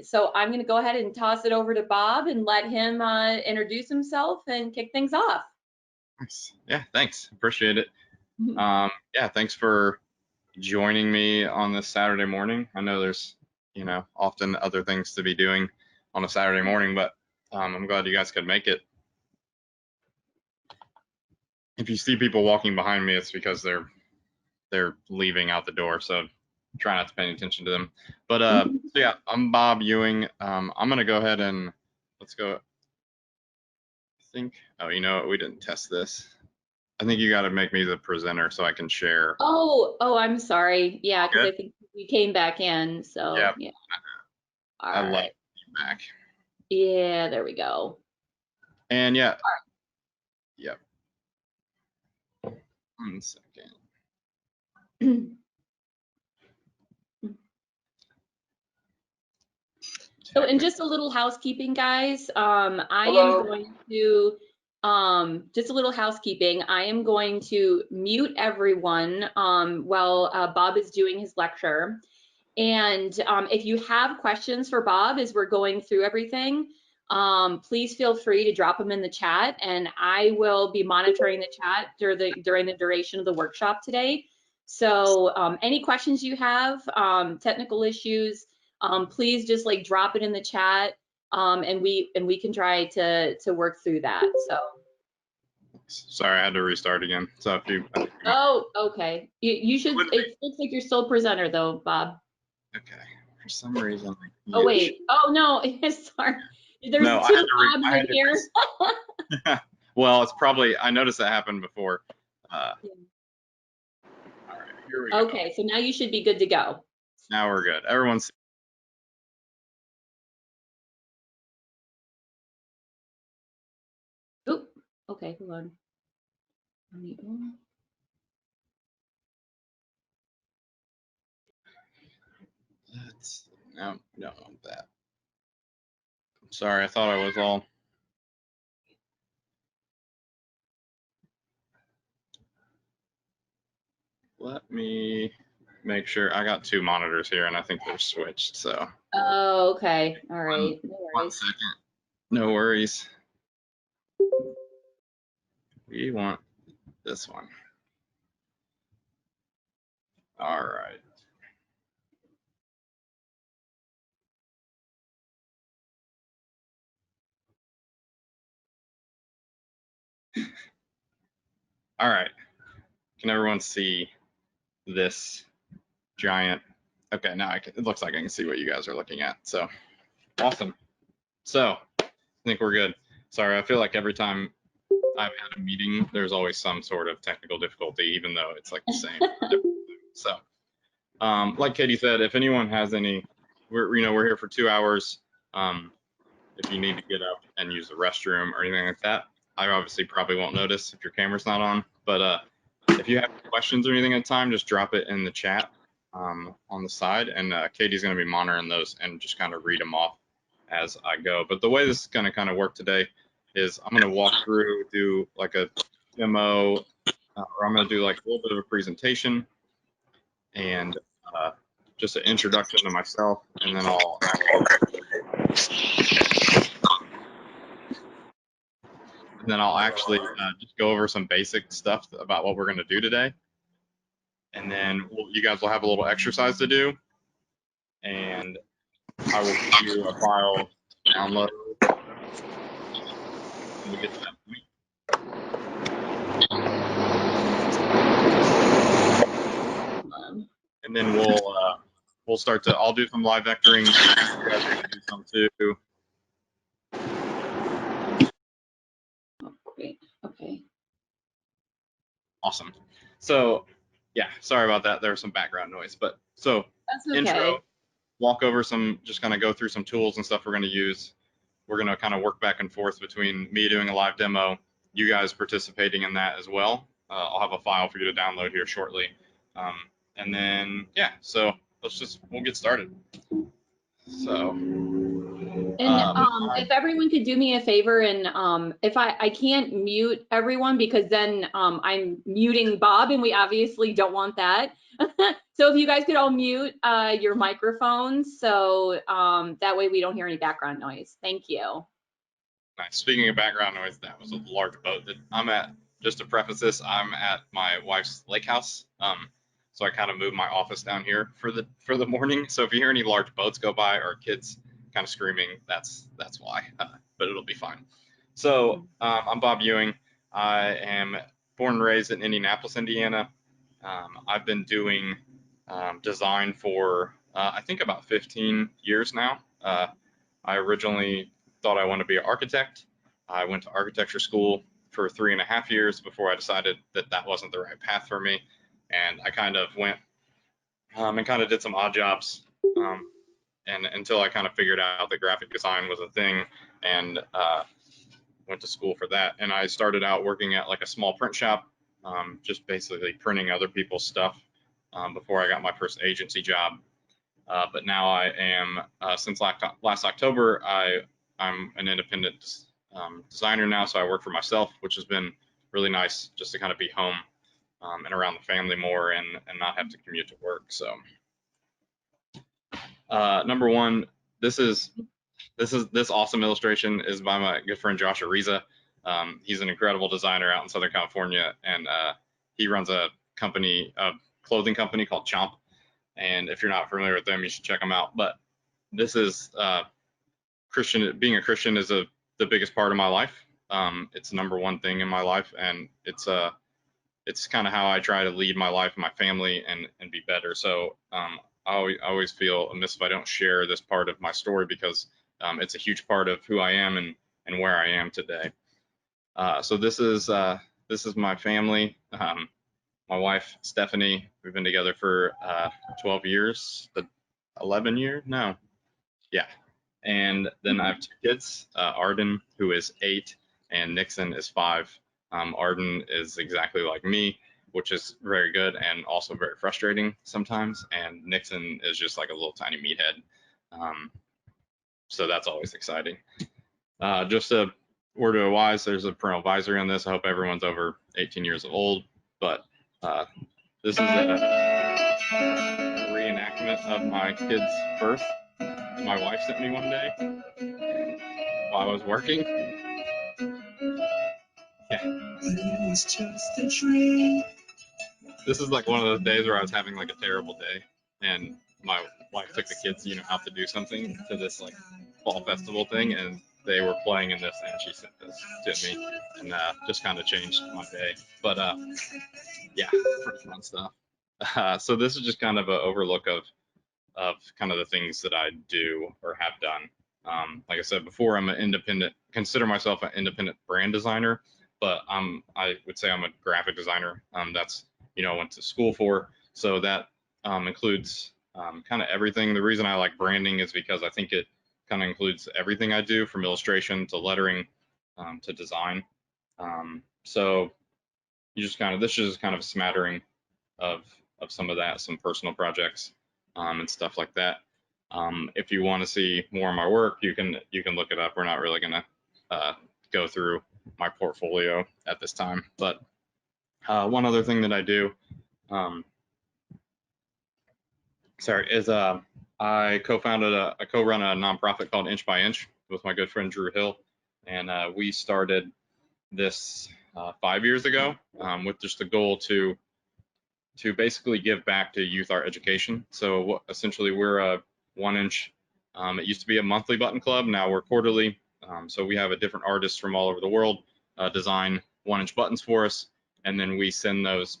So I'm going to go ahead and toss it over to Bob and let him introduce himself and kick things off. Nice. Yeah, thanks. Appreciate it. Yeah, thanks for joining me on this Saturday morning. I know there's, often other things to be doing on a Saturday morning, but I'm glad you guys could make it. If you see people walking behind me, it's because they're leaving out the door, so try not to pay attention to them. But so yeah, I'm Bob Ewing. I'm gonna go ahead and let's go. I think, oh, you know what? We didn't test this. I think you got to make me the presenter so I can share. Oh, I'm sorry. Yeah, because I think you came back in. So Yep. yeah. I love feedback. Yeah, there we go. And yeah. Yep. 1 second. So, and just a little housekeeping, guys. I am going to just a little housekeeping. I am going to mute everyone while Bob is doing his lecture. And if you have questions for Bob as we're going through everything, please feel free to drop them in the chat, and I will be monitoring the chat during the duration of the workshop today. So any questions you have, technical issues, please just like drop it in the chat, and we can try to work through that. So. Sorry, I had to restart again. So if you. Oh, okay. You should. It looks like you're still presenter though, Bob. Okay. For some reason. Oh wait. Oh no. Sorry. There's no, two Bobs in here. Well, it's probably. I noticed that happened before. All right. Here we go. Okay. So now you should be good to go. Now we're good. Everyone's. Oop. Okay. Hold on. No, we don't want that. Sorry, I thought I was all. Let me make sure. I got 2 monitors here, and I think they're switched. So. Oh, okay. All right. No worries. 1 second. No worries. We want this one. All right. All right. Can everyone see this giant? Okay, now it looks like I can see what you guys are looking at. So awesome. So I think we're good. Sorry, I feel like every time I've had a meeting, there's always some sort of technical difficulty, even though it's like the same. So like Katie said, if anyone has any, we're here for 2 hours. If you need to get up and use the restroom or anything like that, I obviously probably won't notice if your camera's not on. But if you have questions or anything at the time, just drop it in the chat on the side, and Katie's going to be monitoring those and just kind of read them off as I go. But the way this is going to kind of work today is I'm going to walk through, do like a demo, or I'm going to do like a little bit of a presentation and just an introduction to myself, and then I'll actually just go over some basic stuff about what we're going to do today. And then you guys will have a little exercise to do. And I will give you a file to download when we get to that point. And then we'll start to, I'll do some live vectoring. You guys are going to do some too. Great. Okay. Awesome. So yeah, sorry about that. There was some background noise, but so that's okay. Intro, walk over some, just kind of go through some tools and stuff we're going to use. We're going to kind of work back and forth between me doing a live demo, you guys participating in that as well. I'll have a file for you to download here shortly. And then, yeah, so we'll get started. So And if everyone could do me a favor and if I can't mute everyone because then I'm muting Bob and we obviously don't want that. So if you guys could all mute your microphones so that way we don't hear any background noise. Thank you. Nice. Speaking of background noise, that was a large boat that I'm at. Just to preface this, I'm at my wife's lake house. So I kind of moved my office down here for the morning. So if you hear any large boats go by or kids kind of screaming, that's why. But it'll be fine. So I'm Bob Ewing. I am born and raised in Indianapolis, Indiana. I've been doing design for I think about 15 years now. I originally thought I wanted to be an architect. I went to architecture school for 3.5 years before I decided that that wasn't the right path for me. And I kind of went and kind of did some odd jobs and until I kind of figured out that graphic design was a thing and went to school for that. And I started out working at like a small print shop, just basically printing other people's stuff before I got my first agency job. But now I am, since last October, I'm an independent designer now, so I work for myself, which has been really nice just to kind of be home and around the family more and not have to commute to work. So number one, this awesome illustration is by my good friend Josh Ariza. He's an incredible designer out in Southern California, and he runs a clothing company called Chomp. And if you're not familiar with them, you should check them out. But this is being a Christian is the biggest part of my life. It's the number one thing in my life, and it's kind of how I try to lead my life and my family and be better. So I always feel amiss if I don't share this part of my story because it's a huge part of who I am and where I am today. So this is my family. My wife, Stephanie, we've been together for 12 years, 11 years? No. Yeah. And then I have 2 kids, Arden, who is 8, and Nixon is 5. Arden is exactly like me, which is very good and also very frustrating sometimes. And Nixon is just like a little tiny meathead. So that's always exciting. Just a word of advice, there's a parental advisory on this. I hope everyone's over 18 years old, but this is a reenactment of my kid's birth. My wife sent me one day while I was working. Yeah. This is like one of those days where I was having like a terrible day, and my wife took the kids, out to do something to this like fall festival thing, and they were playing in this, and she sent this to me, and just kind of changed my day. But yeah, pretty fun stuff. So this is just kind of an overlook of kind of the things that I do or have done. Like I said before, consider myself an independent brand designer, but I would say I'm a graphic designer. That's I went to school for, so that includes kind of everything. The reason I like branding is because I think it kind of includes everything I do, from illustration to lettering to design. So this is just kind of a smattering of some of that, some personal projects and stuff like that. If you want to see more of my work, you can look it up. We're not really gonna go through my portfolio at this time, but one other thing that I do, is I co-run a nonprofit called Inch by Inch with my good friend Drew Hill, and we started this 5 years ago with just the goal to basically give back to youth art education. So essentially we're a 1-inch, it used to be a monthly button club, now we're quarterly. So we have a different artists from all over the world design 1-inch buttons for us, and then we send those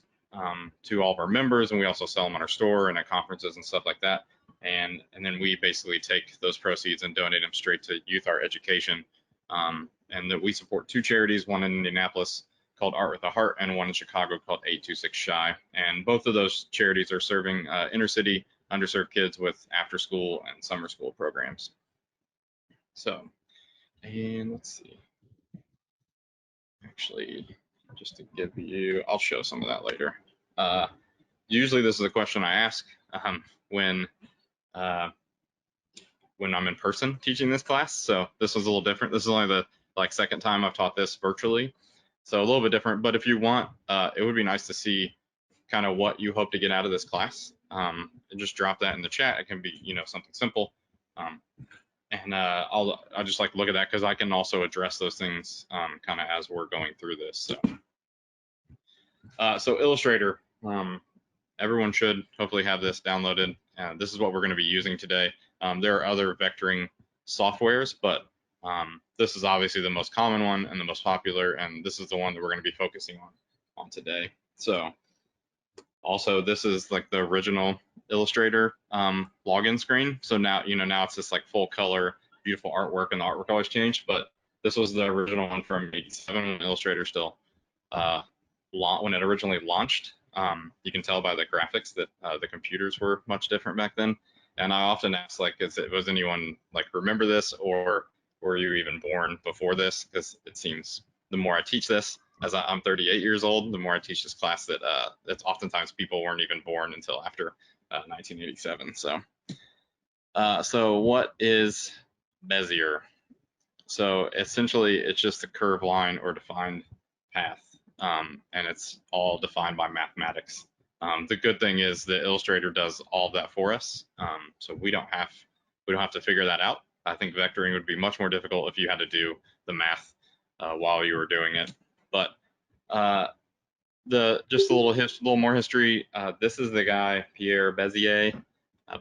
to all of our members, and we also sell them on our store and at conferences and stuff like that. And then we basically take those proceeds and donate them straight to youth art education. And that we support 2 charities, one in Indianapolis called Art with a Heart, and one in Chicago called 826 Shy. And both of those charities are serving inner city underserved kids with after school and summer school programs. So, and let's see. Actually, just to give you, I'll show some of that later. Usually this is a question I ask when when I'm in person teaching this class. So this was a little different. This is only the second time I've taught this virtually. So a little bit different, but if you want, it would be nice to see kind of what you hope to get out of this class. And just drop that in the chat. It can be, something simple. And I'll just like look at that because I can also address those things kind of as we're going through this. So Illustrator, everyone should hopefully have this downloaded. This is what we're going to be using today. There are other vectoring softwares, but this is obviously the most common one and the most popular, and this is the one that we're going to be focusing on today. So also, this is like the original Illustrator login screen. So now, now it's this like full color, beautiful artwork, and the artwork always changed. But this was the original one from '87 when Illustrator still, when it originally launched. You can tell by the graphics that the computers were much different back then. And I often ask, like, was anyone like remember this, or were you even born before this? Because it seems the more I teach this, as I'm 38 years old, the more I teach this class, that that's oftentimes people weren't even born until after 1987. So what is Bezier? So essentially, it's just a curved line or defined path, and it's all defined by mathematics. The good thing is that Illustrator does all of that for us, so we don't have to figure that out. I think vectoring would be much more difficult if you had to do the math while you were doing it. But just a little more history. This is the guy Pierre Bezier.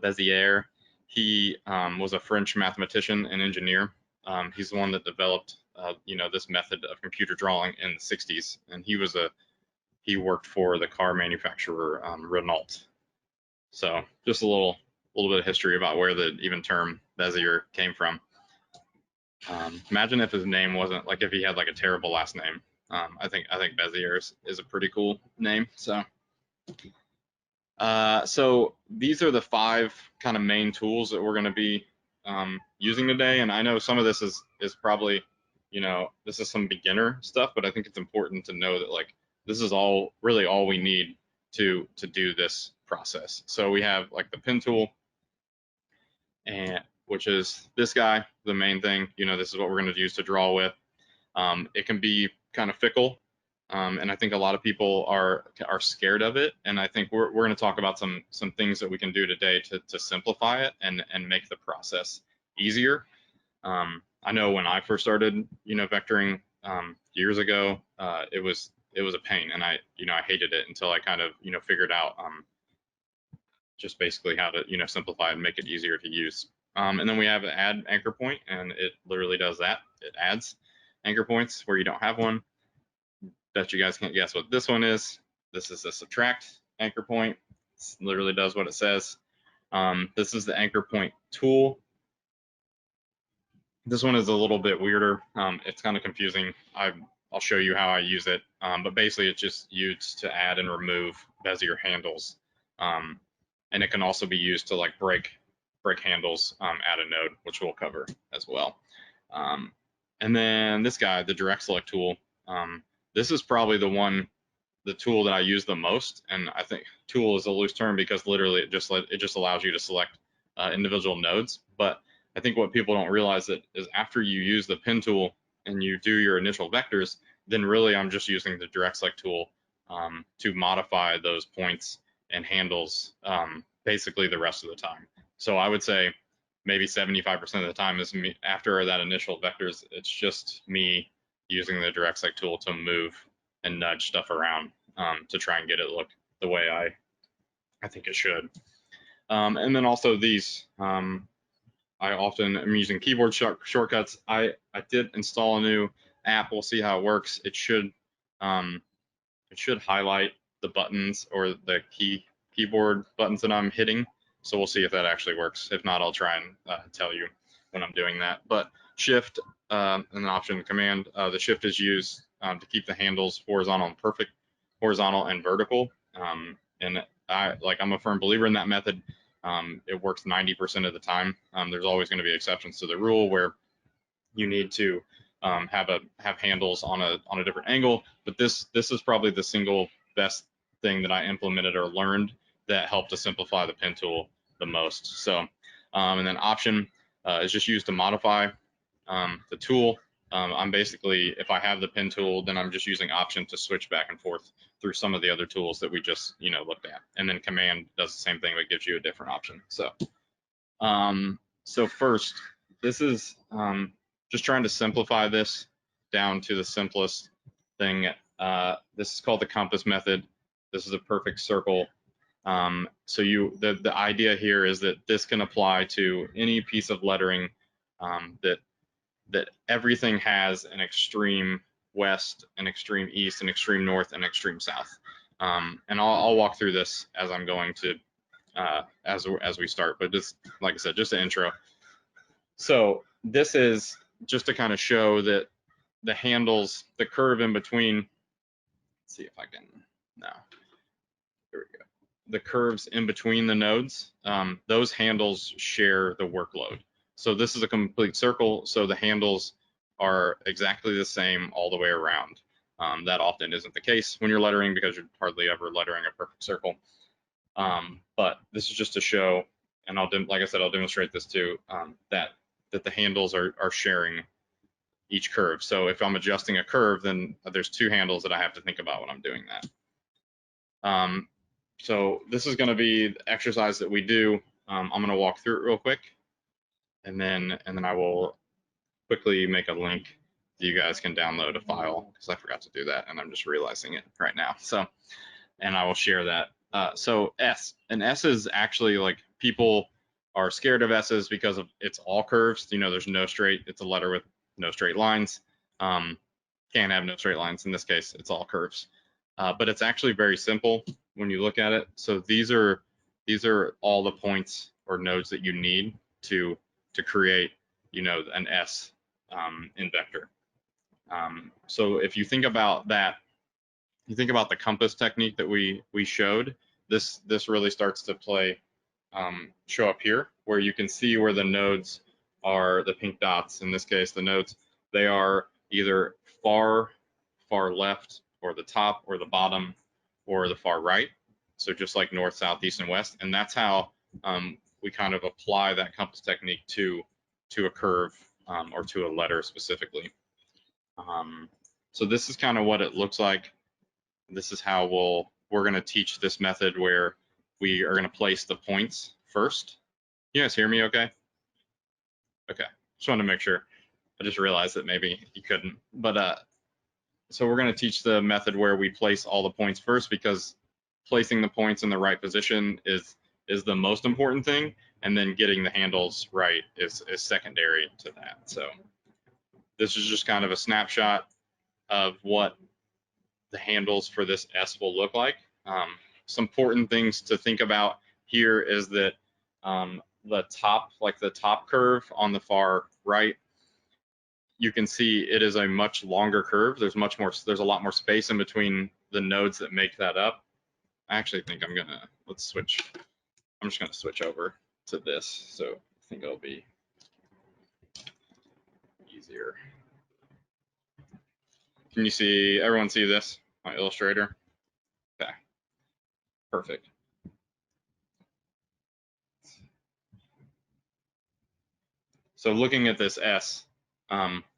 Bezier. He was a French mathematician and engineer. He's the one that developed this method of computer drawing in the 60s, and he worked for the car manufacturer Renault. So just a little bit of history about where the even term Bezier came from. Imagine if his name wasn't if he had like a terrible last name. I think Bezier is a pretty cool name. So these are the 5 kind of main tools that we're going to be using today. And I know some of this is probably, this is some beginner stuff, but I think it's important to know that this is really all we need to do this process. So we have like the pen tool, and which is this guy, the main thing. This is what we're going to use to draw with. It can be kind of fickle, and I think a lot of people are scared of it. And I think we're going to talk about some things that we can do today to simplify it and make the process easier. I know when I first started, vectoring years ago, it was a pain, and I hated it until I kind of figured out just basically how to simplify and make it easier to use. And then we have add anchor point, and it literally does that. It adds anchor points where you don't have one. Bet you guys can't guess what this one is. This is a subtract anchor point. It literally does what it says. This is the anchor point tool. This one is a little bit weirder. It's kind of confusing. I'll show you how I use it. But basically, it's just used to add and remove Bezier handles. And it can also be used to break handles at a node, which we'll cover as well. And then this guy, the direct select tool, this is probably the tool that I use the most. And I think tool is a loose term because literally it just allows you to select individual nodes. But I think what people don't realize is after you use the pen tool and you do your initial vectors, then really I'm just using the direct select tool to modify those points and handles basically the rest of the time. So I would say maybe 75% of the time is me after that initial vectors. It's just me using the direct select tool to move and nudge stuff around to try and get it look the way I think it should. And then also these, I often am using keyboard shortcuts. I did install a new app. We'll see how it works. It should highlight the buttons or the keyboard buttons that I'm hitting. So we'll see if that actually works. If not, I'll try and tell you when I'm doing that. But shift and an option command, the shift is used to keep the handles horizontal and vertical. And I'm a firm believer in that method. It works 90% of the time. There's always going to be exceptions to the rule where you need to have handles on a different angle. But this is probably the single best thing that I implemented or learned that helped to simplify the pen tool the most. So, and then option, is just used to modify the tool. I'm basically, if I have the pen tool, then I'm just using Option to switch back and forth through some of the other tools that we just, looked at. And then Command does the same thing, but gives you a different option. So first, this is just trying to simplify this down to the simplest thing. This is called the compass method. This is a perfect circle. So the idea here is that this can apply to any piece of lettering that everything has an extreme west, an extreme east, an extreme north, and extreme south. And I'll walk through this as I'm going to as we start, but just like I said, just an intro. So this is just to kind of show that the handles, the curve in between. Let's see if I can. No, here we go. The curves in between the nodes, those handles share the workload. So this is a complete circle, so the handles are exactly the same all the way around. That often isn't the case when you're lettering because you're hardly ever lettering a perfect circle. But this is just to show, and like I said, I'll demonstrate this too, that the handles are sharing each curve. So if I'm adjusting a curve, then there's two handles that I have to think about when I'm doing that. So this is going to be the exercise that we do. I'm going to walk through it real quick, and then I will quickly make a link so you guys can download a file because I forgot to do that and I'm just realizing it right now. So, and I will share that. So S, and S is actually, like, people are scared of S's because of it's all curves. There's no straight. It's a letter with no straight lines. Can't have no straight lines. In this case, it's all curves. But it's actually very simple when you look at it. So these are all the points or nodes that you need to create, an S in vector. So if you think about that, you think about the compass technique that we showed. This really starts to show up here, where you can see where the nodes are, the pink dots. In this case, the nodes, they are either far left, or the top, or the bottom, or the far right. So just like north, south, east, and west. And that's how we kind of apply that compass technique to a curve or to a letter specifically. So this is kind of what it looks like. This is how we're going to teach this method, where we are going to place the points first. You guys hear me okay? Okay, just wanted to make sure. I just realized that maybe you couldn't. But so we're going to teach the method where we place all the points first, because placing the points in the right position is the most important thing, and then getting the handles right is secondary to that. So this is just kind of a snapshot of what the handles for this S will look like. Some important things to think about here is that the top curve on the far right, you can see it is a much longer curve. There's a lot more space in between the nodes that make that up. I actually think I'm just gonna switch over to this, so I think it'll be easier. Can you see, everyone see this, my Illustrator? Okay, perfect. So looking at this S,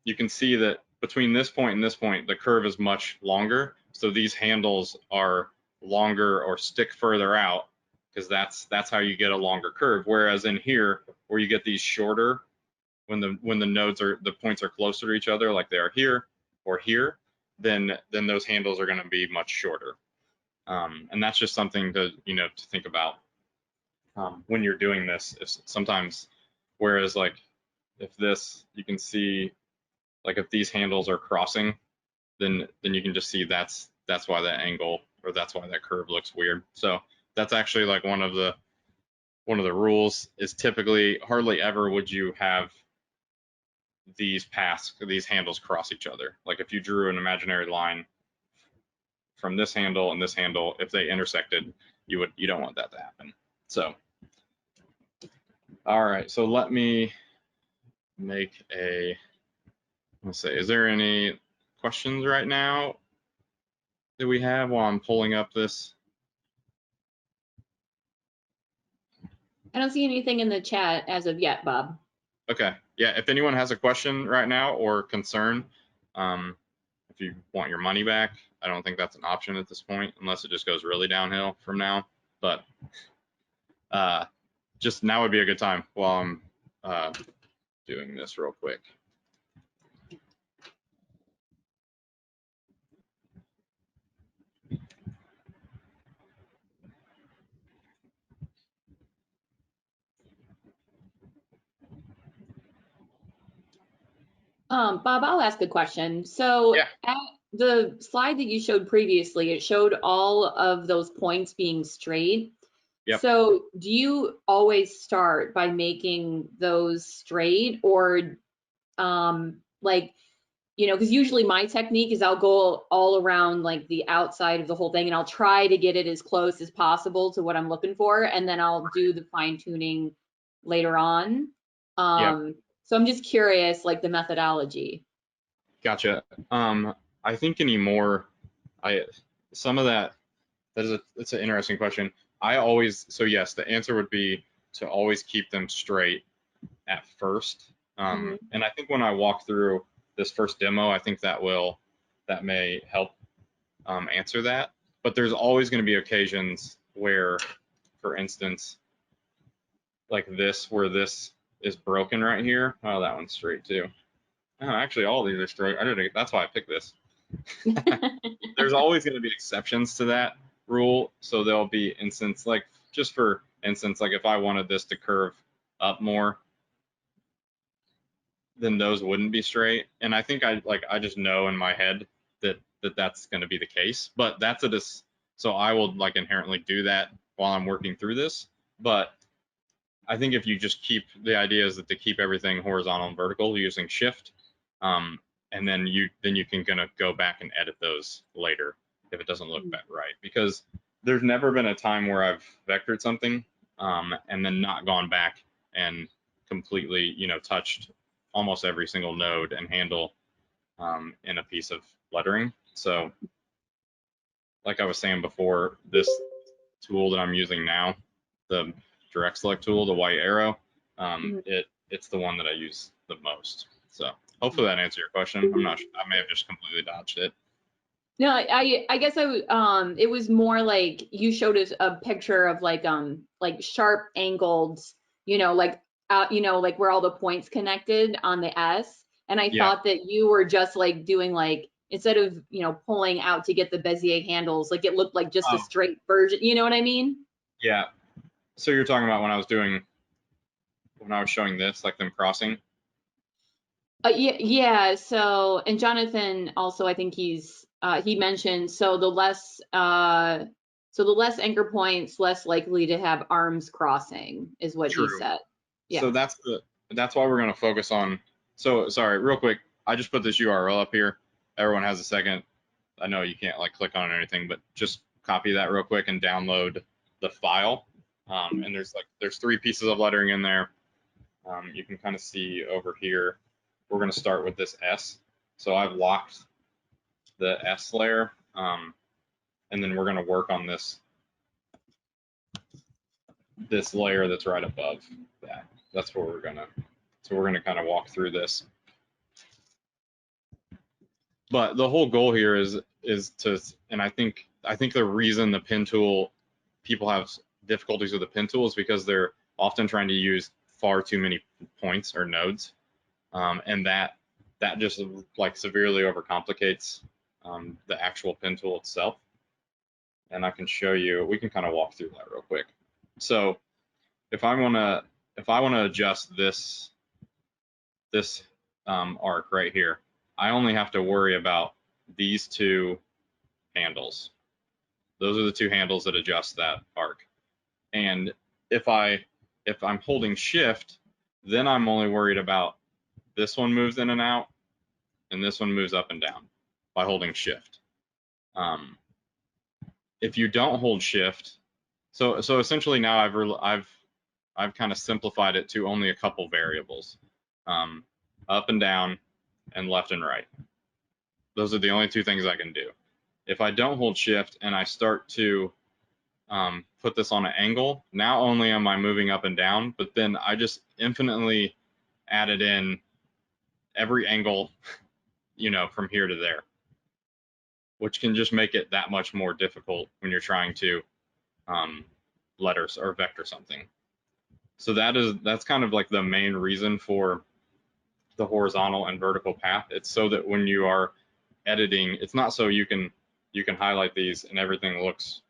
you can see that between this point and this point, the curve is much longer. So these handles are longer or stick further out, because that's how you get a longer curve. Whereas in here, where you get these shorter, when the points are closer to each other, like they are here or here, then those handles are going to be much shorter. And that's just something to think about when you're doing this. Sometimes, whereas like if this, you can see, like if these handles are crossing, then you can just see that's why that angle, or that's why that curve looks weird. So that's actually like one of the rules is typically hardly ever would you have these handles cross each other. Like if you drew an imaginary line from this handle and this handle, if they intersected, you don't want that to happen. So, all right, so let me make let's see, is there any questions right now that we have while I'm pulling up this? I don't see anything in the chat as of yet, Bob. Okay. Yeah. If anyone has a question right now or concern, if you want your money back, I don't think that's an option at this point, unless it just goes really downhill from now. But uh, just now would be a good time while I'm doing this real quick. Bob, I'll ask a question. So Yeah. at the slide that you showed previously, it showed all of those points being straight. Yep. So do you always start by making those straight, or like, because usually my technique is I'll go all around like the outside of the whole thing and I'll try to get it as close as possible to what I'm looking for, and then I'll do the fine tuning later on. Yep. So I'm just curious, like the methodology. Gotcha. I think anymore, I some of that is it's an interesting question. I always so yes, the answer would be to always keep them straight at first. Mhm. And I think when I walk through this first demo, I think that may help answer that. But there's always going to be occasions where, for instance, like this, where this is broken right here. Oh, that one's straight too. Oh, actually, all of these are straight. I didn't. That's why I picked this. There's always going to be exceptions to that rule. So there'll be instance like just for instance, like if I wanted this to curve up more, then those wouldn't be straight. And I think I just know in my head that's going to be the case. But that's a so I will like inherently do that while I'm working through this. But I think if you just keep the idea is that to keep everything horizontal and vertical using shift, and then you can gonna go back and edit those later if it doesn't look right, because there's never been a time where I've vectored something and then not gone back and completely touched almost every single node and handle in a piece of lettering. So like I was saying before, this tool that I'm using now, the direct select tool, the white arrow, Mhm. it's the one that I use the most. So hopefully that answered your question. I'm not sure. I may have just completely dodged it. No, I guess it was more like you showed us a picture of like sharp angled, like like where all the points connected on the S. And I Yeah. thought that you were just like doing like instead of, pulling out to get the Bezier handles, like it looked like just a Oh, straight version, you know what I mean? yeah. So you're talking about when I was showing this, like them crossing? Yeah, yeah. So, and Jonathan also, I think he mentioned so the less anchor points, less likely to have arms crossing, is what he True. said. So Yeah. that's why we're going to focus on. So sorry, real quick. I just put this URL up here. Everyone has a second. I know you can't like click on it or anything, but just copy that real quick and download the file. And there's three pieces of lettering in there. You can kind of see over here. We're going to start with this S. So I've locked the S layer, and then we're going to work on this layer that's right above that. That's where we're gonna. So we're gonna kind of walk through this. But the whole goal here is to, and I think the reason the pen tool people have difficulties with the pen tool is because they're often trying to use far too many points or nodes, and that just like severely overcomplicates the actual pen tool itself. And I can show you. We can kind of walk through that real quick. So if I wanna adjust this arc right here, I only have to worry about these two handles. Those are the two handles that adjust that arc. And if I'm holding shift, then I'm only worried about this one moves in and out, and this one moves up and down by holding shift. If you don't hold shift, so essentially now I've kind of simplified it to only a couple variables, um, up and down, and left and right. Those are the only two things I can do. If I don't hold shift and I start to put this on an angle, now only am I moving up and down, but then I just infinitely added in every angle, you know, from here to there, which can just make it that much more difficult when you're trying to letters or vector something. So that's kind of like the main reason for the horizontal and vertical path. It's so that when you are editing, it's not so you can highlight these and everything looks,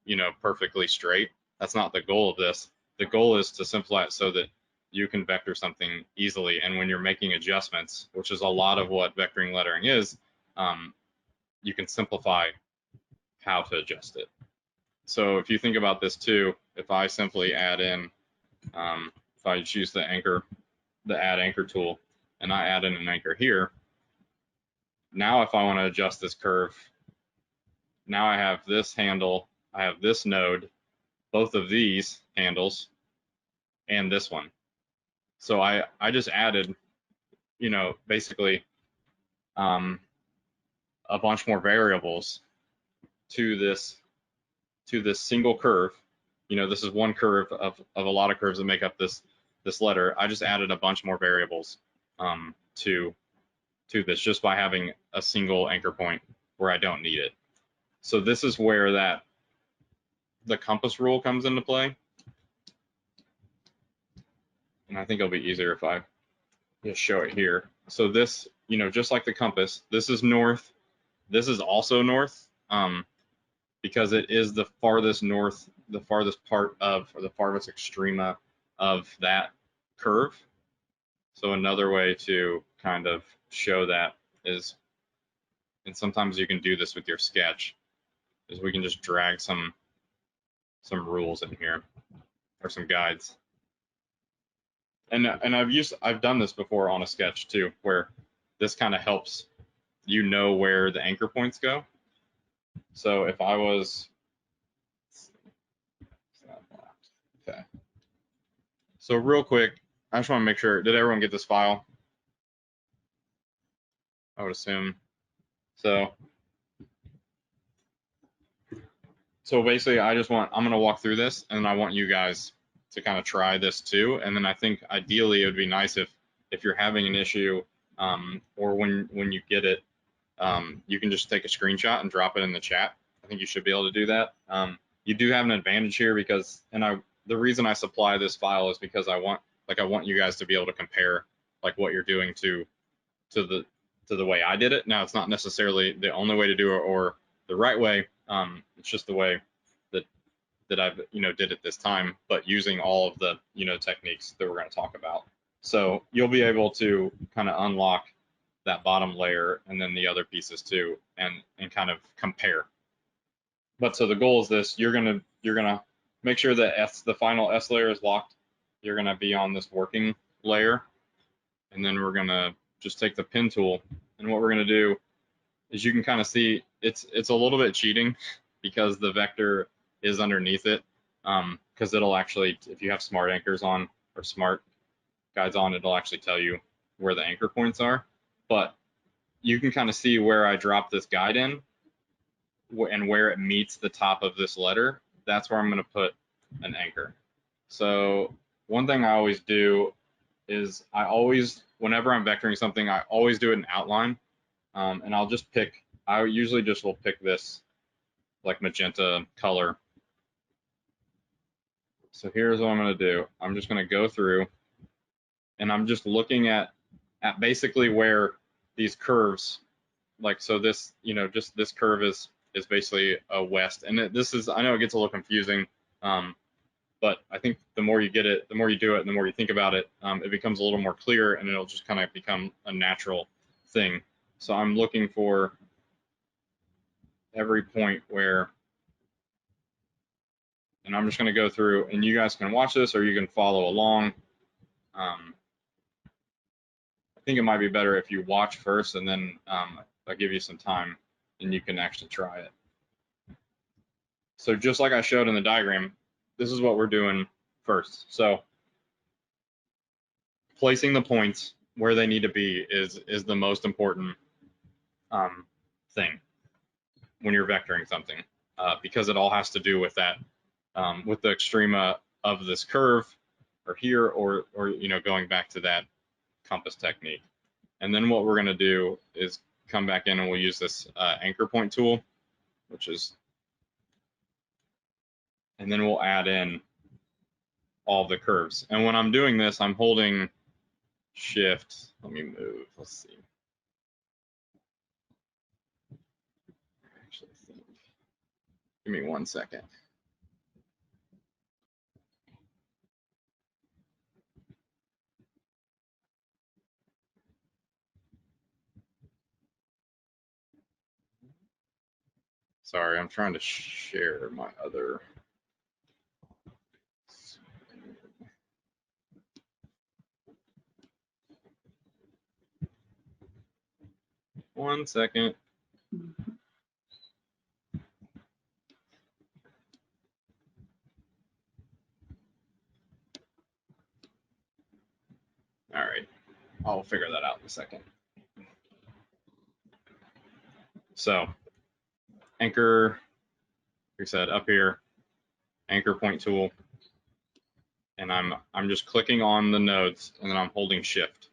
you know, perfectly straight. That's not the goal of this. The goal is to simplify it so that you can vector something easily. And when you're making adjustments, which is a lot of what vectoring lettering is, you can simplify how to adjust it. So if you think about this too, if I simply add in, if I choose the add anchor tool, and I add in an anchor here, now if I want to adjust this curve, now I have this handle, I have this node, both of these handles, and this one. So I just added, you know, basically a bunch more variables to this single curve. You know, this is one curve of a lot of curves that make up this letter. I just added a bunch more variables to this just by having a single anchor point where I don't need it. So this is where the compass rule comes into play. And I think it'll be easier if I just show it here. So this, you know, just like the compass, this is north. This is also north because it is the farthest north, the farthest part of, or the farthest extrema of that curve. So another way to kind of show that is, and sometimes you can do this with your sketch, is we can just drag some rules in here or some guides. And I've done this before on a sketch too, where this kind of helps you know where the anchor points go. So if I was, okay. So real quick, I just want to make sure, did everyone get this file? I would assume. So basically I'm going to walk through this and I want you guys to kind of try this too. And then I think ideally it would be nice if you're having an issue or when you get it, you can just take a screenshot and drop it in the chat. I think you should be able to do that. You do have an advantage here because, the reason I supply this file is because I want you guys to be able to compare like what you're doing to the way I did it. Now it's not necessarily the only way to do it or the right way. It's just the way that I've did it this time, but using all of the techniques that we're going to talk about. So you'll be able to kind of unlock that bottom layer and then the other pieces too, and kind of compare. But so the goal is this: you're gonna make sure that the final S layer is locked. You're gonna be on this working layer, and then we're gonna just take the pen tool, and what we're gonna do is you can kind of see it's a little bit cheating because the vector is underneath it, because it'll actually, if you have smart anchors on or smart guides on, it'll actually tell you where the anchor points are. But you can kind of see where I drop this guide in and where it meets the top of this letter. That's where I'm going to put an anchor. So one thing I always do is whenever I'm vectoring something, I always do it in outline. And I usually just will pick this like magenta color. So here's what I'm going to do. I'm just going to go through and I'm just looking at basically where these curves, like, so this, just this curve is basically a west. And I know it gets a little confusing, but I think the more you get it, the more you do it, and the more you think about it, it becomes a little more clear and it'll just kind of become a natural thing. So I'm looking for every point where, and I'm just going to go through, and you guys can watch this or you can follow along. I think it might be better if you watch first and then I'll give you some time and you can actually try it. So just like I showed in the diagram, this is what we're doing first. So placing the points where they need to be is the most important thing when you're vectoring something, because it all has to do with that, with the extrema of this curve or here, or going back to that compass technique. And then what we're going to do is come back in and we'll use this anchor point tool, which is, and then we'll add in all the curves. And when I'm doing this, I'm holding shift. Let me move. Let's see. Actually, give me 1 second. Sorry, I'm trying to share my other. 1 second. All right, I'll figure that out in a second. So anchor, like I said, up here, anchor point tool, and I'm just clicking on the nodes and then I'm holding shift,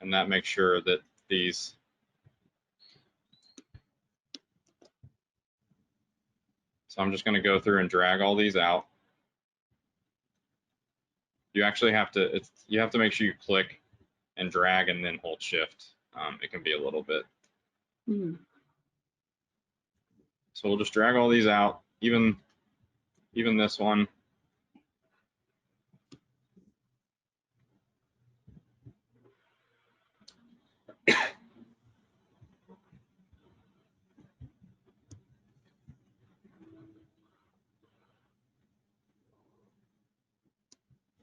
and that makes sure that these. So I'm just going to go through and drag all these out. You actually have to, you have to make sure you click and drag and then hold shift. It can be a little bit. So we'll just drag all these out, even this one.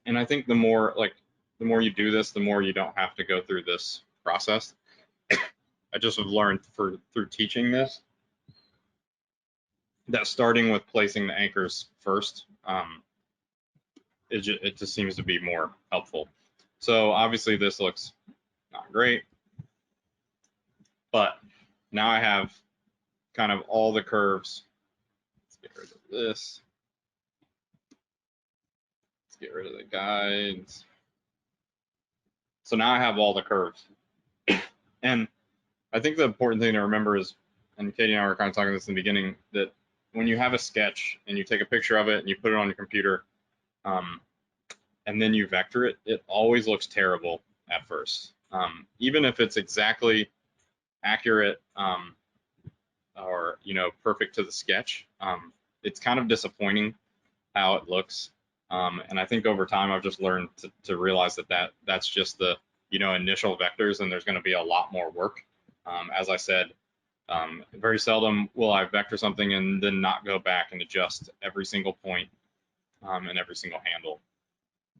And I think the more you do this, the more you don't have to go through this process. I just have learned through teaching this that starting with placing the anchors first, it just seems to be more helpful. So obviously this looks not great, but now I have kind of all the curves. Let's get rid of this. Let's get rid of the guides. So now I have all the curves. And I think the important thing to remember is, and Katie and I were kind of talking this in the beginning, that when you have a sketch and you take a picture of it and you put it on your computer, and then you vector it, it always looks terrible at first. Even if it's exactly accurate or perfect to the sketch, it's kind of disappointing how it looks. And I think over time I've just learned to realize that's just the initial vectors, and there's going to be a lot more work. As I said, very seldom will I vector something and then not go back and adjust every single point and every single handle.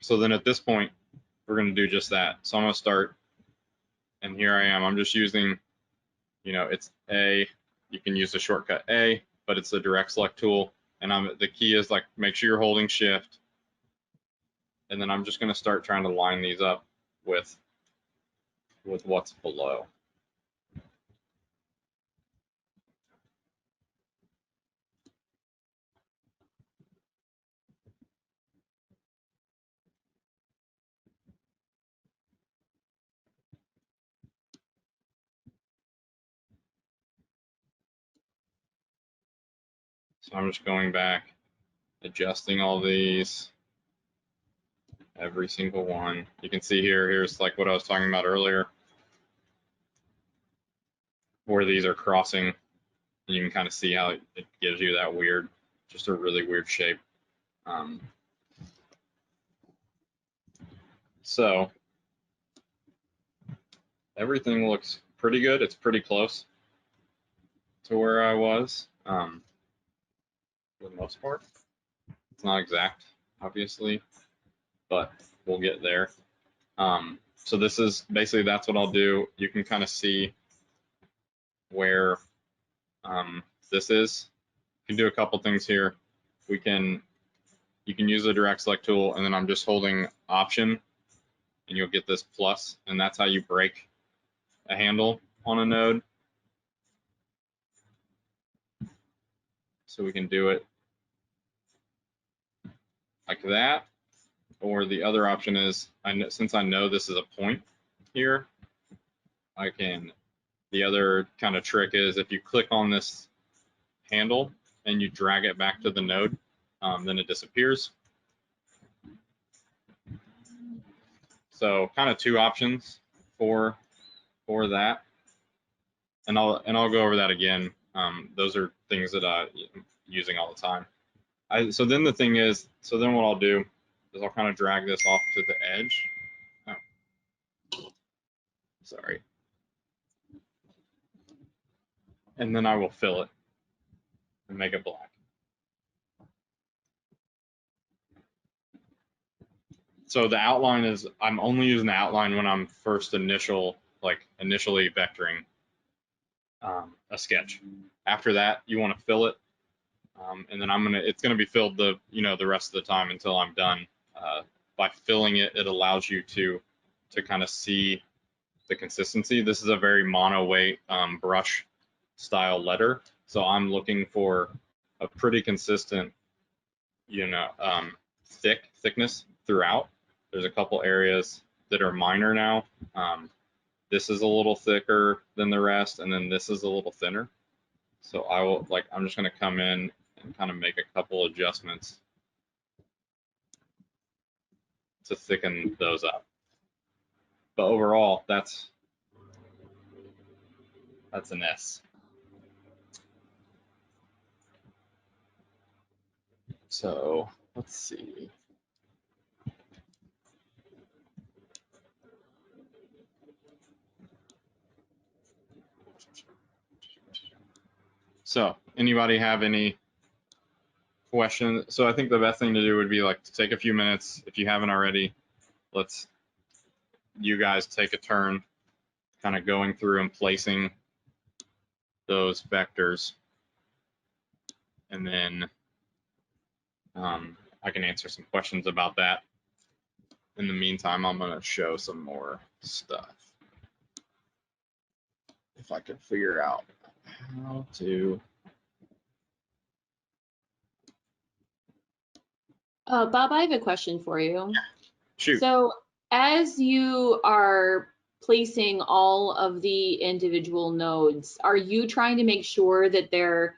So then at this point, we're going to do just that. So I'm going to start, and here I am. I'm just using, it's A. You can use the shortcut A, but it's the direct select tool. And the key is make sure you're holding shift. And then I'm just going to start trying to line these up with what's below. So I'm just going back, adjusting all these, every single one. You can see here's like what I was talking about earlier, where these are crossing. You can kind of see how it gives you that weird, just a really weird shape. So everything looks pretty good. It's pretty close to where I was for the most part. It's not exact, obviously, but we'll get there. So this is basically, that's what I'll do. You can kind of see where this is. You can do a couple things here. You can use the direct select tool, and then I'm just holding option, and you'll get this plus, and that's how you break a handle on a node. So we can do it like that, or the other option is, since I know this is a point, here, the other kind of trick is if you click on this handle and you drag it back to the node, then it disappears. So kind of two options for that, and I'll go over that again. Those are things that I'm using all the time. So then the thing is, so then what I'll do is I'll kind of drag this off to the edge. Oh, sorry. And then I will fill it and make it black. So the outline is, I'm only using the outline when I'm initially vectoring a sketch. After that, you want to fill it, and then it's gonna be filled the rest of the time until I'm done. By filling it, it allows you to kind of see the consistency. This is a very mono weight brush style letter, so I'm looking for a pretty consistent, thickness throughout. There's a couple areas that are minor now. This is a little thicker than the rest, and then this is a little thinner. So I'm just gonna come in and kind of make a couple adjustments to thicken those up. But overall, that's an S. So let's see. So anybody have any questions? So I think the best thing to do would be to take a few minutes. If you haven't already, you guys take a turn kind of going through and placing those vectors. And then I can answer some questions about that. In the meantime, I'm gonna show some more stuff. If I could figure out how to. Bob, I have a question for you. Shoot. So as you are placing all of the individual nodes, are you trying to make sure that they're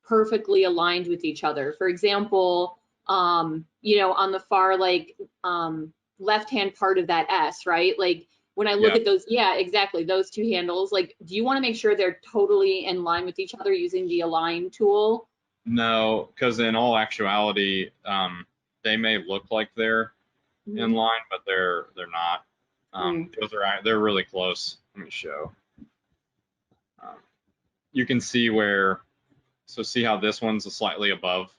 perfectly aligned with each other? For example, on the far left-hand part of that S, right? Like when I look at those, yeah, exactly, those two handles, do you want to make sure they're totally in line with each other using the align tool? No, because in all actuality, they may look like they're in line, but they're not. They're really close. Let me show. You can see see how this one's slightly above.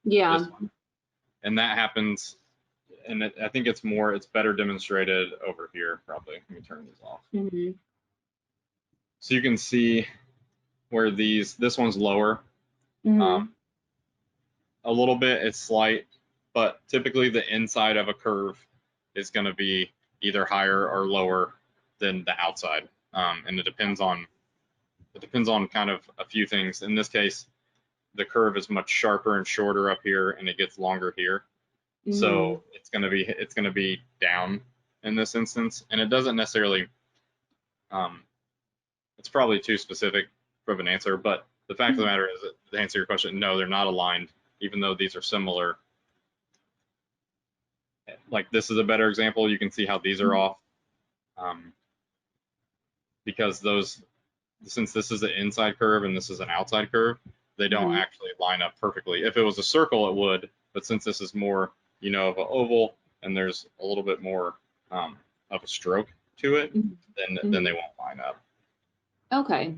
Yeah. This one? And that happens, and I think it's better demonstrated over here, probably. Let me turn these off. So you can see where this one's lower. A little bit, it's slight, but typically the inside of a curve is going to be either higher or lower than the outside, and it depends on kind of a few things. In this case, the curve is much sharper and shorter up here, and it gets longer here. So it's going to be down in this instance, and it doesn't necessarily. It's probably too specific of an answer, but the fact of the matter is that to answer your question, no, they're not aligned, even though these are similar. Like this is a better example. You can see how these are off, because since this is an inside curve and this is an outside curve, they don't actually line up perfectly. If it was a circle, it would, but since this is more, of an oval and there's a little bit more of a stroke to it, then they won't line up. Okay.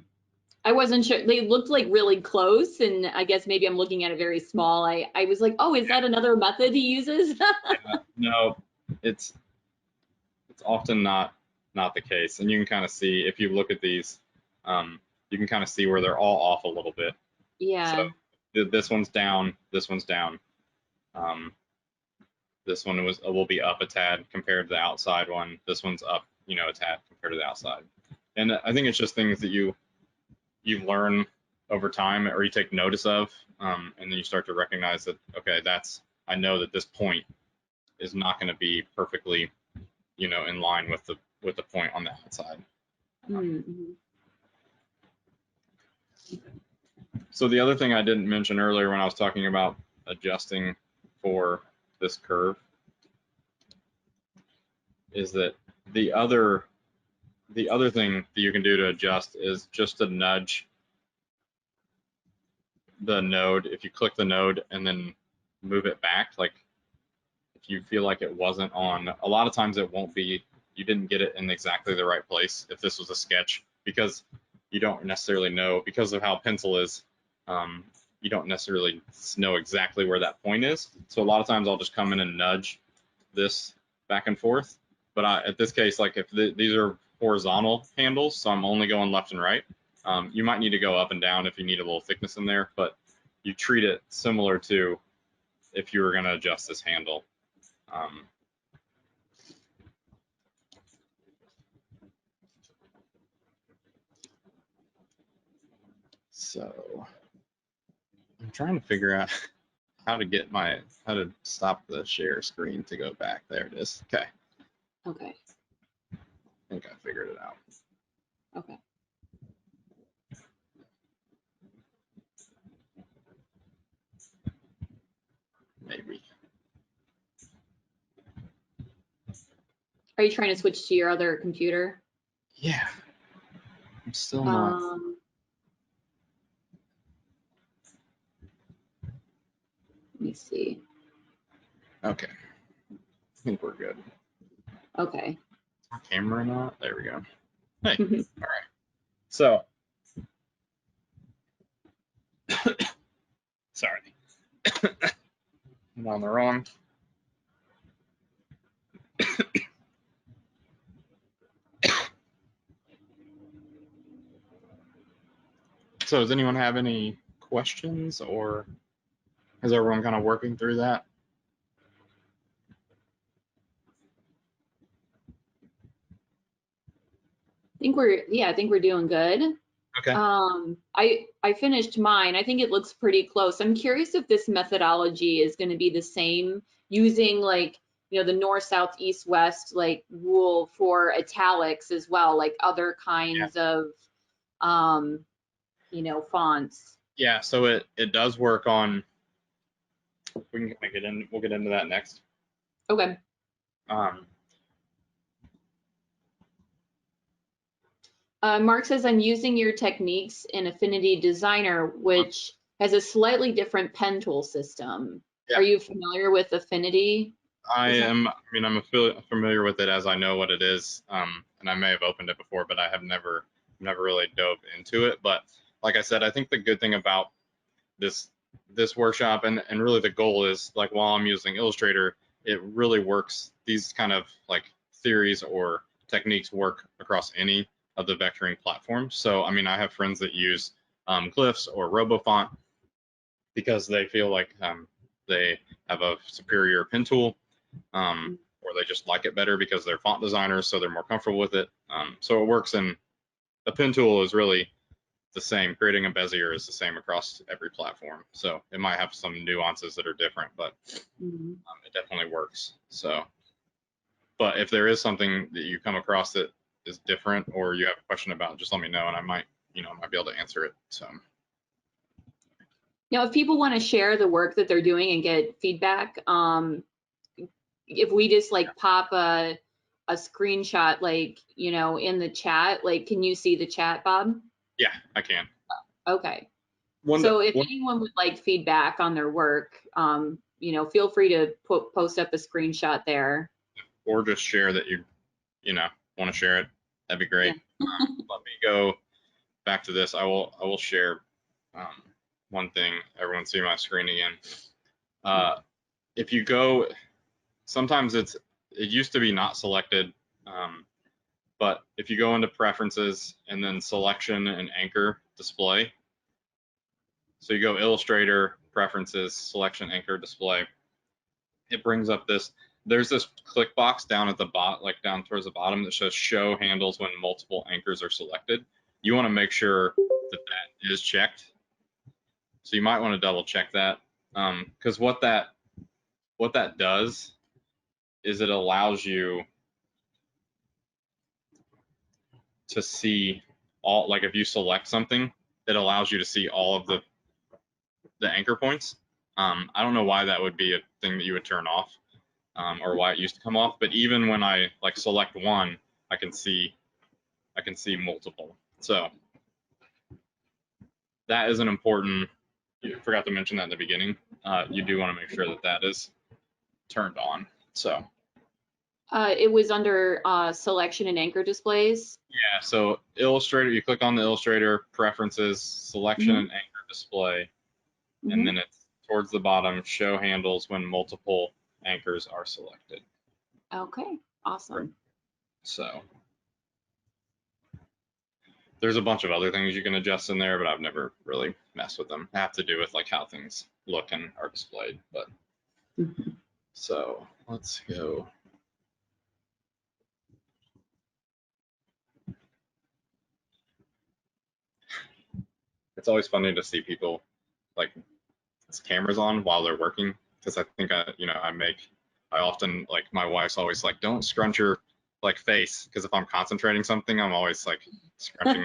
I wasn't sure. They looked like really close, and I guess maybe I'm looking at it very small. I was like, oh, is that another method he uses? No, it's often not the case, and you can kind of see if you look at these, you can kind of see where they're all off a little bit. Yeah. So this one's down, this one's down. This one will be up a tad compared to the outside one. This one's up, a tad compared to the outside. And I think it's just things that you learn over time, or you take notice of, and then you start to recognize that, okay, I know that this point is not going to be perfectly, in line with with the point on the outside. Mm-hmm. So the other thing I didn't mention earlier when I was talking about adjusting for this curve is that the other thing that you can do to adjust is just to nudge the node. If you click the node and then move it back, like if you feel like it wasn't on, a lot of times it won't be, you didn't get it in exactly the right place if this was a sketch, because you don't necessarily know, because of how pencil is, you don't necessarily know exactly where that point is. So a lot of times I'll just come in and nudge this back and forth. But at this case, like if these are horizontal handles, so I'm only going left and right, you might need to go up and down if you need a little thickness in there, but you treat it similar to if you were going to adjust this handle. So I'm trying to figure out how to stop the share screen to go back. There it is. Okay. Okay. I think I figured it out. Okay. Maybe. Are you trying to switch to your other computer? Yeah. I'm still not. Let me see. Okay. I think we're good. Okay. Camera not? There we go. Hey. All right. So. Sorry. I'm on the wrong. So does anyone have any questions, or is everyone kind of working through that? I think we're doing good. Okay. I finished mine. I think it looks pretty close. I'm curious if this methodology is going to be the same, using like, the north, south, east, west, like rule for italics as well, like other kinds of, fonts. Yeah, so it does work on, we can get in, we'll get into that next. Okay. Mark says, I'm using your techniques in Affinity Designer, which has a slightly different pen tool system. Yeah. Are you familiar with Affinity? I'm familiar with it, as I know what it is, and I may have opened it before, but I have never really dove into it. But like I said, I think the good thing about this workshop, and really the goal is, like, while I'm using Illustrator, it really works. These kind of like theories or techniques work across any of the vectoring platforms. So I mean, I have friends that use Glyphs or RoboFont because they feel like they have a superior pen tool, or they just like it better because they're font designers, so they're more comfortable with it. So it works, and the pen tool is really the same. Creating a Bezier is the same across every platform. So it might have some nuances that are different, but it definitely works. So, but if there is something that you come across that is different, or you have a question about, just let me know, and I might be able to answer it. So. Now, if people want to share the work that they're doing and get feedback, if we just like pop a screenshot, like, in the chat, like, can you see the chat, Bob? Yeah, I can. Okay. So if anyone would like feedback on their work, feel free to post up a screenshot there. Or just share that you want to share it. That'd be great. Yeah. Let me go back to this. I will share one thing. Everyone see my screen again. If you go, sometimes it used to be not selected, but if you go into preferences and then selection and anchor display, so you go Illustrator, preferences, selection, anchor, display, it brings up this. There's this click box down at the bottom, like down towards the bottom, that says show handles when multiple anchors are selected. You want to make sure that that is checked. So you might want to double check that, because what that does is it allows you to see all, like if you select something, it allows you to see all of the anchor points. I don't know why that would be a thing that you would turn off, or why it used to come off, but even when I like select one, I can see multiple. So that is an important, you forgot to mention that in the beginning. You do want to make sure that that is turned on. So It was under selection and anchor displays. yeah, so Illustrator, you click on the Illustrator preferences, selection and anchor display, and then it's towards the bottom, show handles when multiple anchors are selected. Okay, awesome. So there's a bunch of other things you can adjust in there, but I've never really messed with them. They have to do with like how things look and are displayed. But so let's go. It's always funny to see people like cameras on while they're working, because I think I often, like, my wife's always like, don't scrunch your like face, because if I'm concentrating something, I'm always like scrunching.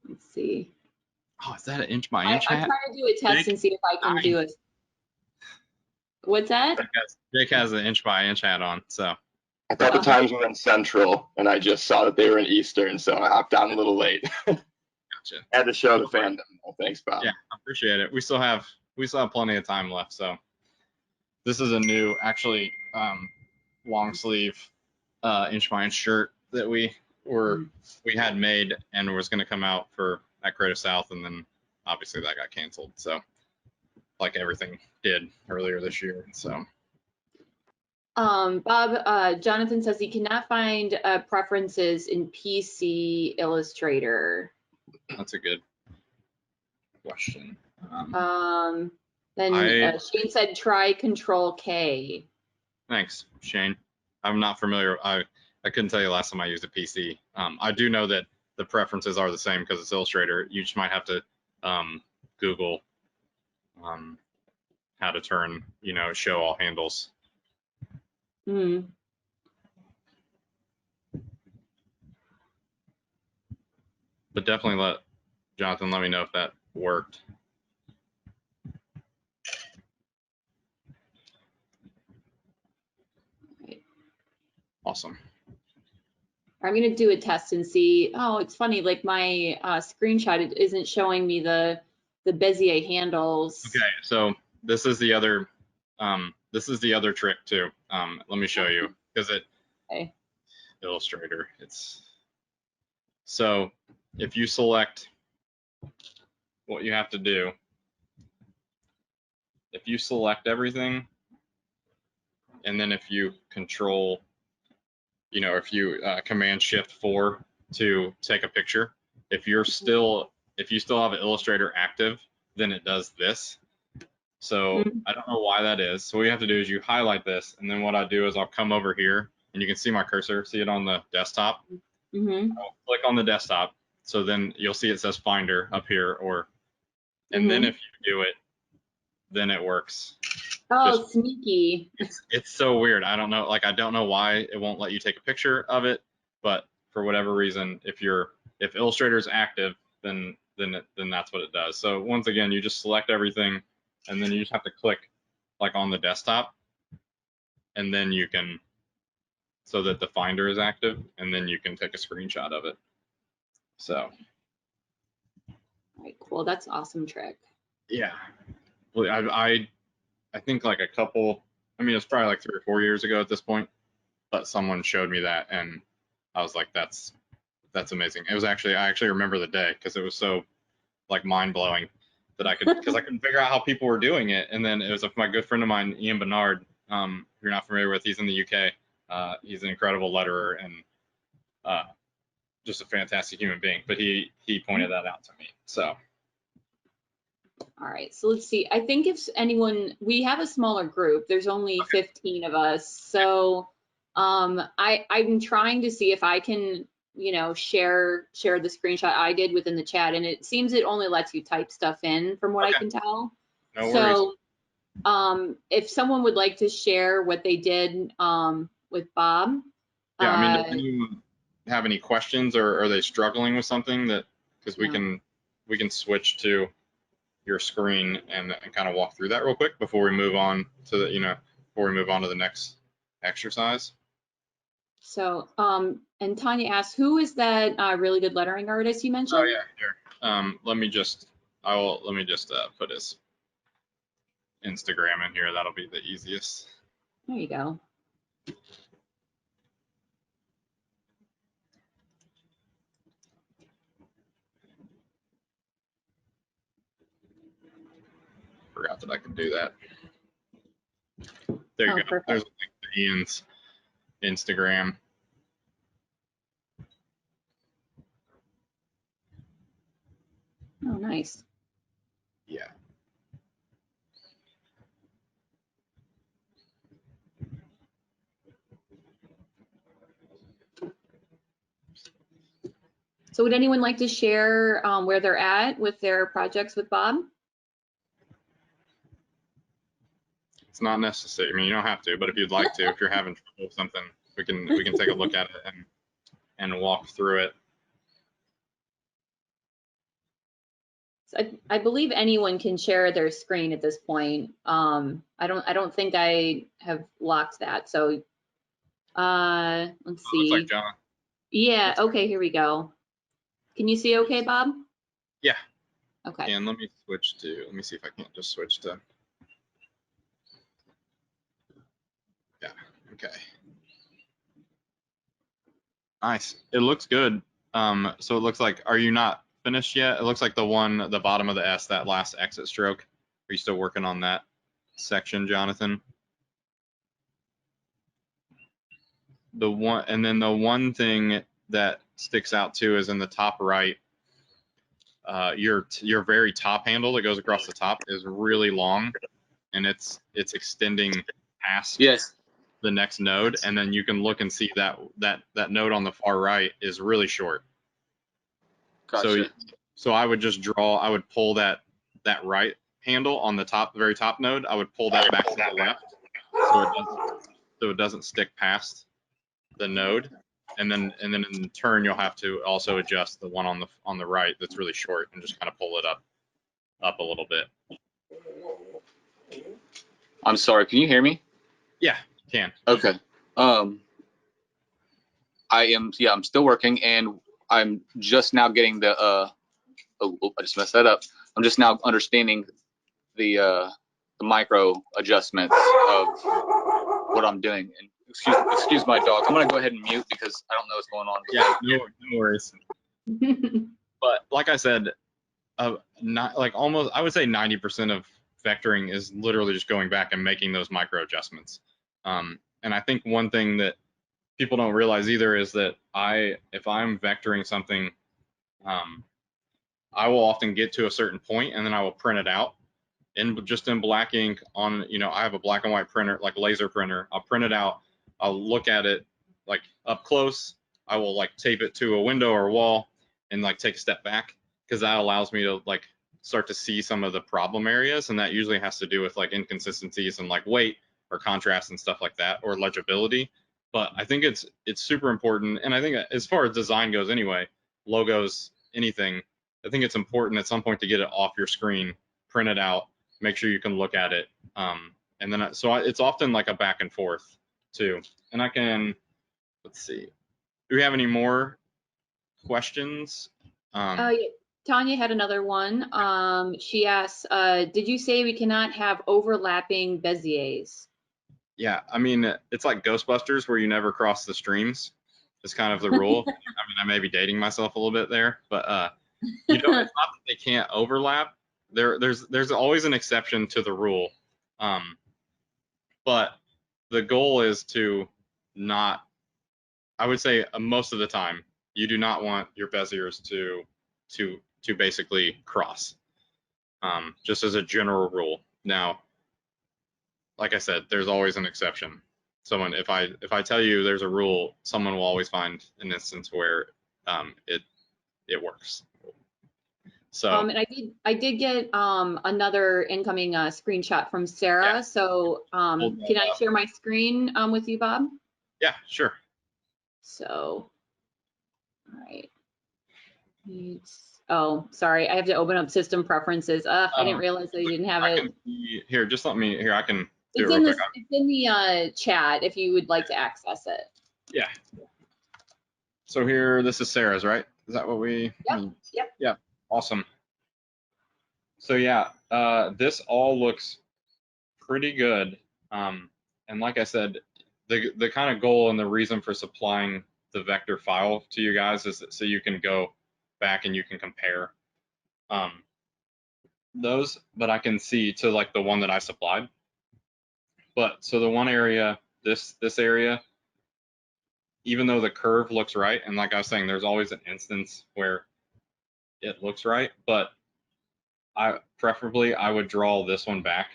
Let's see. Oh, is that an inch by inch I'm hat? trying to do a test Jake? and see if I can do it. What's that? Jake has an inch by inch hat on, so. I thought the times were in Central, and I just saw that they were in Eastern, so I hopped on a little late. Gotcha. Had to show the fandom. Well, thanks, Bob. Yeah, I appreciate it. We still have plenty of time left, so. This is a new, actually, long sleeve inch by inch shirt that we had made and was going to come out at Creative South, and then obviously that got canceled. So, like everything did earlier this year. So. Bob, Jonathan says he cannot find preferences in PC Illustrator. That's a good question. Then Shane said try Control K. Thanks, Shane. I'm not familiar. I couldn't tell you last time I used a PC. I do know that the preferences are the same because it's Illustrator. You just might have to Google how to turn, show all handles. But definitely Jonathan let me know if that worked. Awesome. I'm gonna do a test and see. Oh, it's funny. Like my screenshot, it isn't showing me the Bezier handles. Okay, so this is the other trick too. Let me show you, because Illustrator. So if you select, what you have to do, if you select everything, and then if you control, if you Command Shift 4 to take a picture, if you still have an Illustrator active, then it does this. So I don't know why that is. So what you have to do is you highlight this, and then what I do is I'll come over here, and you can see my cursor, see it on the desktop. I'll click on the desktop, so then you'll see it says Finder up here, and then if you do it, then it works. Oh, sneaky. It's so weird. I don't know. Like, I don't know why it won't let you take a picture of it, but for whatever reason, if Illustrator is active, then that's what it does. So once again, you just select everything, and then you just have to click like on the desktop, and then you can, so that the Finder is active, and then you can take a screenshot of it. So. All right, cool. That's an awesome trick. Yeah. Well, I think like a couple, it's probably like 3 or 4 years ago at this point, but someone showed me that, and I was like, that's amazing. It was I actually remember the day, because it was so like mind blowing that because I couldn't figure out how people were doing it. And then it was my good friend of mine, Ian Bernard, if you're not familiar with, he's in the UK. He's an incredible letterer and just a fantastic human being, but he pointed that out to me. So. All right, so let's see. I think if we have a smaller group, there's only 15 of us. So I'm trying to see if I can, share the screenshot I did within the chat, and it seems it only lets you type stuff in from what I can tell. No worries. So if someone would like to share what they did Bob. Yeah, I mean, does anyone have any questions, or are they struggling with something that, because we No. can switch to your screen and kind of walk through that real quick before we move on to the next exercise. So, and Tanya asked, who is that really good lettering artist you mentioned? Oh yeah, here. Let me just put his Instagram in here. That'll be the easiest. There you go. Forgot that I could do that. There you go. Perfect. There's a link to Ian's Instagram. Oh, nice. Yeah. So would anyone like to share where they're at with their projects with Bob? It's not necessary. I mean, you don't have to, but if you'd like to, if you're having trouble with something, we can take a look at it and walk through it. So I believe anyone can share their screen at this point. I don't think I have locked that. So let's see. Looks like John. Yeah, okay, here we go. Can you see okay, Bob? Yeah. Okay. And let me see if I can't just switch to. Yeah, okay. Nice. It looks good. So it looks like, are you not finished yet? It looks like the bottom of the S, that last exit stroke. Are you still working on that section, Jonathan? The one thing that sticks out too is in the top right. Your very top handle that goes across the top is really long, and it's extending past the next node, and then you can look and see that node on the far right is really short. Gotcha. So I would pull that right handle on the very top node. I would pull that back to the left, so it doesn't stick past the node, and then in turn you'll have to also adjust the one on the right that's really short and just kind of pull it up a little bit. I'm sorry, can you hear me? Yeah, you can. Okay. I'm still working, and I'm just now getting the I just messed that up. I'm just now understanding the micro adjustments of what I'm doing. And excuse my dog. I'm gonna go ahead and mute because I don't know what's going on. Yeah, no worries. But like I said, not like almost, I would say 90% of vectoring is literally just going back and making those micro adjustments. And I think one thing that people don't realize either is that if I'm vectoring something, I will often get to a certain point and then I will print it out just in black ink on, I have a black and white printer, like laser printer. I'll print it out. I'll look at it like up close. I will like tape it to a window or a wall and like take a step back, because that allows me to like start to see some of the problem areas, and that usually has to do with like inconsistencies and like weight or contrast and stuff like that, or legibility. But I think it's super important, and I think as far as design goes anyway, logos, anything, I think it's important at some point to get it off your screen, print it out, make sure you can look at it, and then it's often like a back and forth too. And let's see, do we have any more questions? Tanya had another one. She asks, did you say we cannot have overlapping Beziers? Yeah, I mean, it's like Ghostbusters where you never cross the streams. It's kind of the rule. I mean, I may be dating myself a little bit there, but it's not that they can't overlap. There's always an exception to the rule, but the goal is to not. I would say most of the time you do not want your Beziers to basically cross, just as a general rule. Now, like I said, there's always an exception. If I tell you there's a rule, someone will always find an instance where it works. So and I did get another incoming screenshot from Sarah. Yeah. So can I share my screen with you, Bob? Yeah, sure. So, all right. Oh, sorry, I have to open up system preferences. I didn't realize that you didn't have I it. can see here. Just let me here. I can do It's it real in quick. it's in the chat if you would like to access it. Yeah. So here, this is Sarah's, right? Is that what we? Yep. Yep. Yeah. Awesome. So yeah, this all looks pretty good. And like I said, the kind of goal and the reason for supplying the vector file to you guys is that so you can go back and you can compare those. But I can see to like the one that I supplied. But so the one area, this area, even though the curve looks right, and like I was saying, there's always an instance where it looks right, but preferably I would draw this one back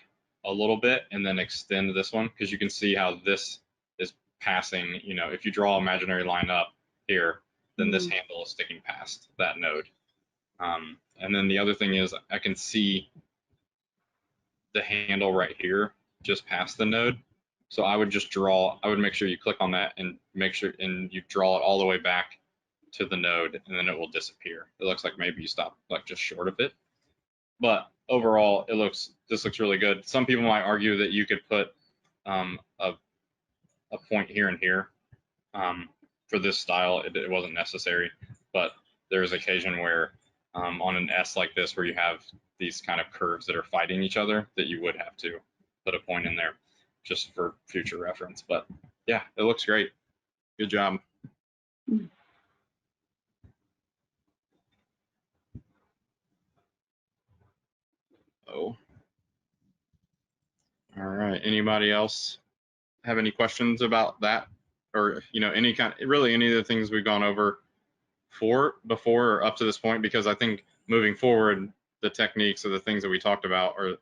a little bit and then extend this one, because you can see how this is passing. You know, if you draw an imaginary line up here, then this handle is sticking past that node. And then the other thing is I can see the handle right here just past the node. So I would just draw, I would make sure you click on that and make sure, and you draw it all the way back to the node, and then it will disappear. It looks like maybe you stop like just short of it. But overall, this looks really good. Some people might argue that you could put a point here and here. For this style, it wasn't necessary, but there's occasion where on an S like this, where you have these kind of curves that are fighting each other, that you would have to put a point in there just for future reference. But yeah, it looks great. Good job. Oh, all right. Anybody else have any questions about that, or any kind, really any of the things we've gone over before or up to this point? Because I think moving forward, the techniques or the things that we talked about, or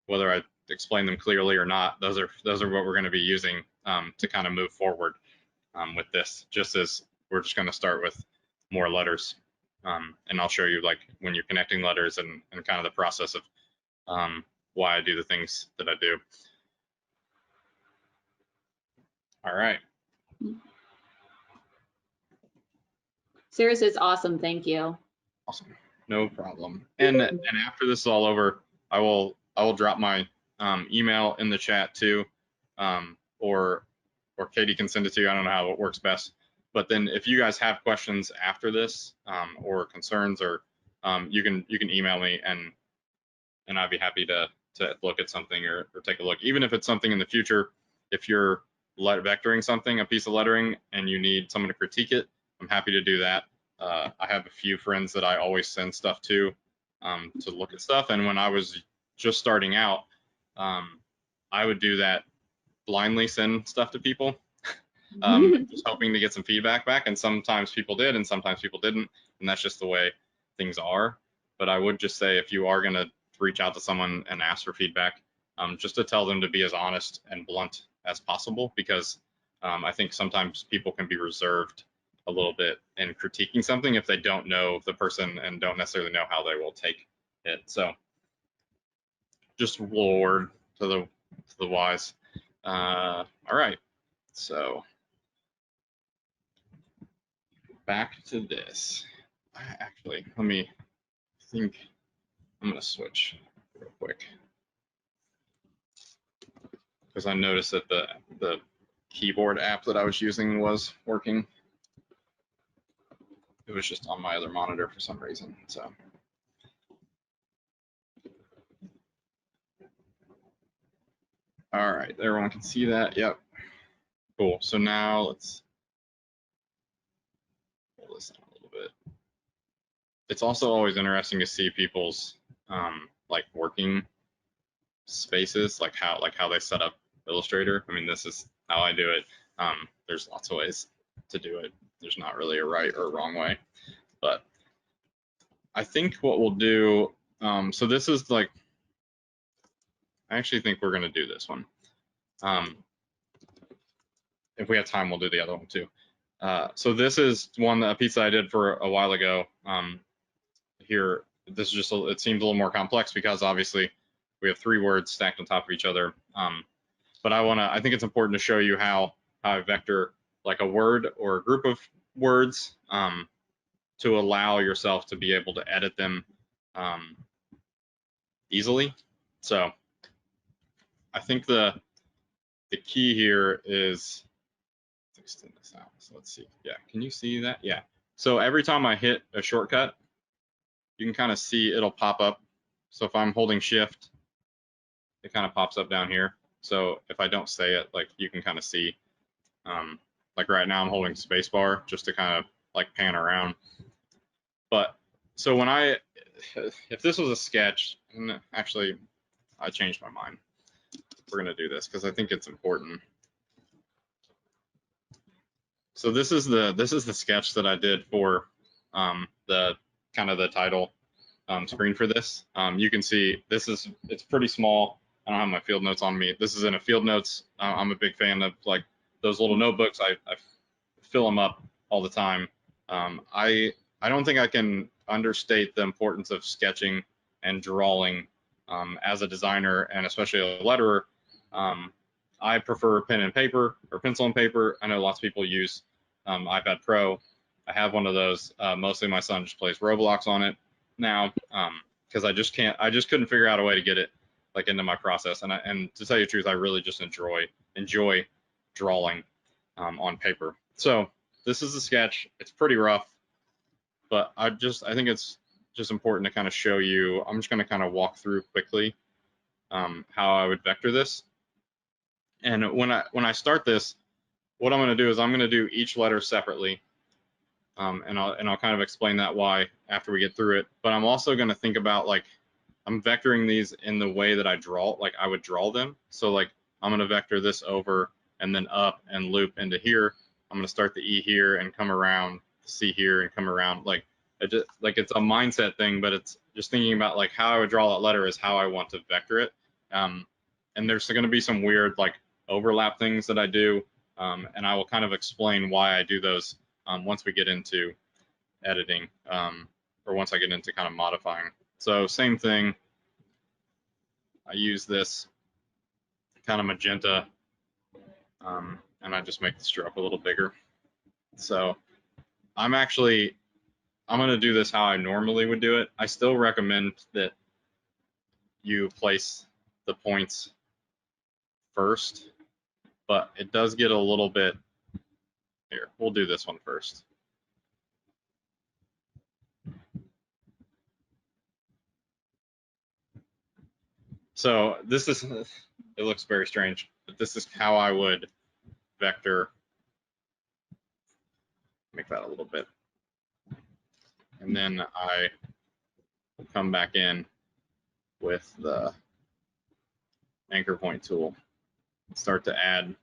whether I explain them clearly or not, those are what we're going to be using to kind of move forward with this. Just as we're just going to start with more letters, and I'll show you like when you're connecting letters and kind of the process of why I do the things that I do. All right. Sarah says, awesome, thank you. Awesome, no problem. And after this is all over, I will drop my email in the chat too, or Katie can send it to you. I don't know how it works best. But then if you guys have questions after this or concerns, or you can email me, and I'd be happy to look at something or take a look. Even if it's something in the future, if you're vectoring something, a piece of lettering, and you need someone to critique it, I'm happy to do that. I have a few friends that I always send stuff to look at stuff. And when I was just starting out, I would do that, blindly send stuff to people, just hoping to get some feedback back. And sometimes people did, and sometimes people didn't. And that's just the way things are. But I would just say, if you are going to reach out to someone and ask for feedback, just to tell them to be as honest and blunt as possible, because I think sometimes people can be reserved a little bit in critiquing something if they don't know the person and don't necessarily know how they will take it. So just a little word to the wise. All right, so back to this. Actually, let me think. I'm gonna switch real quick, because I noticed that the keyboard app that I was using was working. It was just on my other monitor for some reason. So all right, everyone can see that. Yep, cool. So now let's pull this down a little bit. It's also always interesting to see people's like working spaces, like how they set up Illustrator. I mean, this is how I do it. There's lots of ways to do it. There's not really a right or wrong way, but I think what we'll do, so this is like, I actually think we're gonna do this one. If we have time, we'll do the other one too. So this is a piece that I did for a while ago. Here, this is just, it seems a little more complex because obviously we have 3 words stacked on top of each other. But I think it's important to show you how how I vector like a word or a group of words to allow yourself to be able to edit them easily. So I think the key here is, let's extend this out. So let's see. Yeah, can you see that? Yeah. So every time I hit a shortcut, you can kind of see it'll pop up. So if I'm holding shift, it kind of pops up down here. So if I don't say it, like you can kind of see, like right now I'm holding spacebar just to kind of like pan around. But so when if this was a sketch, and actually I changed my mind. We're gonna do this because I think it's important. So this is the sketch that I did for the kind of the title screen for this. You can see it's pretty small. I don't have my field notes on me. This is in a field notes. I'm a big fan of like those little notebooks. I fill them up all the time. I don't think I can understate the importance of sketching and drawing as a designer, and especially a letterer. I prefer pen and paper or pencil and paper. I know lots of people use iPad Pro. I have one of those. Mostly my son just plays Roblox on it now because I just couldn't figure out a way to get it like into my process. And to tell you the truth, I really just enjoy drawing on paper. So this is a sketch. It's pretty rough, but I think it's just important to kind of show you. I'm just going to kind of walk through quickly how I would vector this. And when I start this, what I'm going to do is I'm going to do each letter separately, and I'll kind of explain that why after we get through it. But I'm also going to think about like I'm vectoring these in the way that I draw, like I would draw them. So like I'm going to vector this over and then up and loop into here. I'm going to start the E here and come around C here and come around. Like it's a mindset thing, but it's just thinking about like how I would draw that letter is how I want to vector it. And there's going to be some weird like overlap things that I do, and I will kind of explain why I do those once we get into editing, or once I get into kind of modifying. So same thing, I use this kind of magenta, and I just make the stroke a little bigger. So I'm going to do this how I normally would do it. I still recommend that you place the points first, but it does get a little bit, here, we'll do this one first. So this is, it looks very strange, but this is how I would vector, make that a little bit. And then I come back in with the anchor point tool, start to add.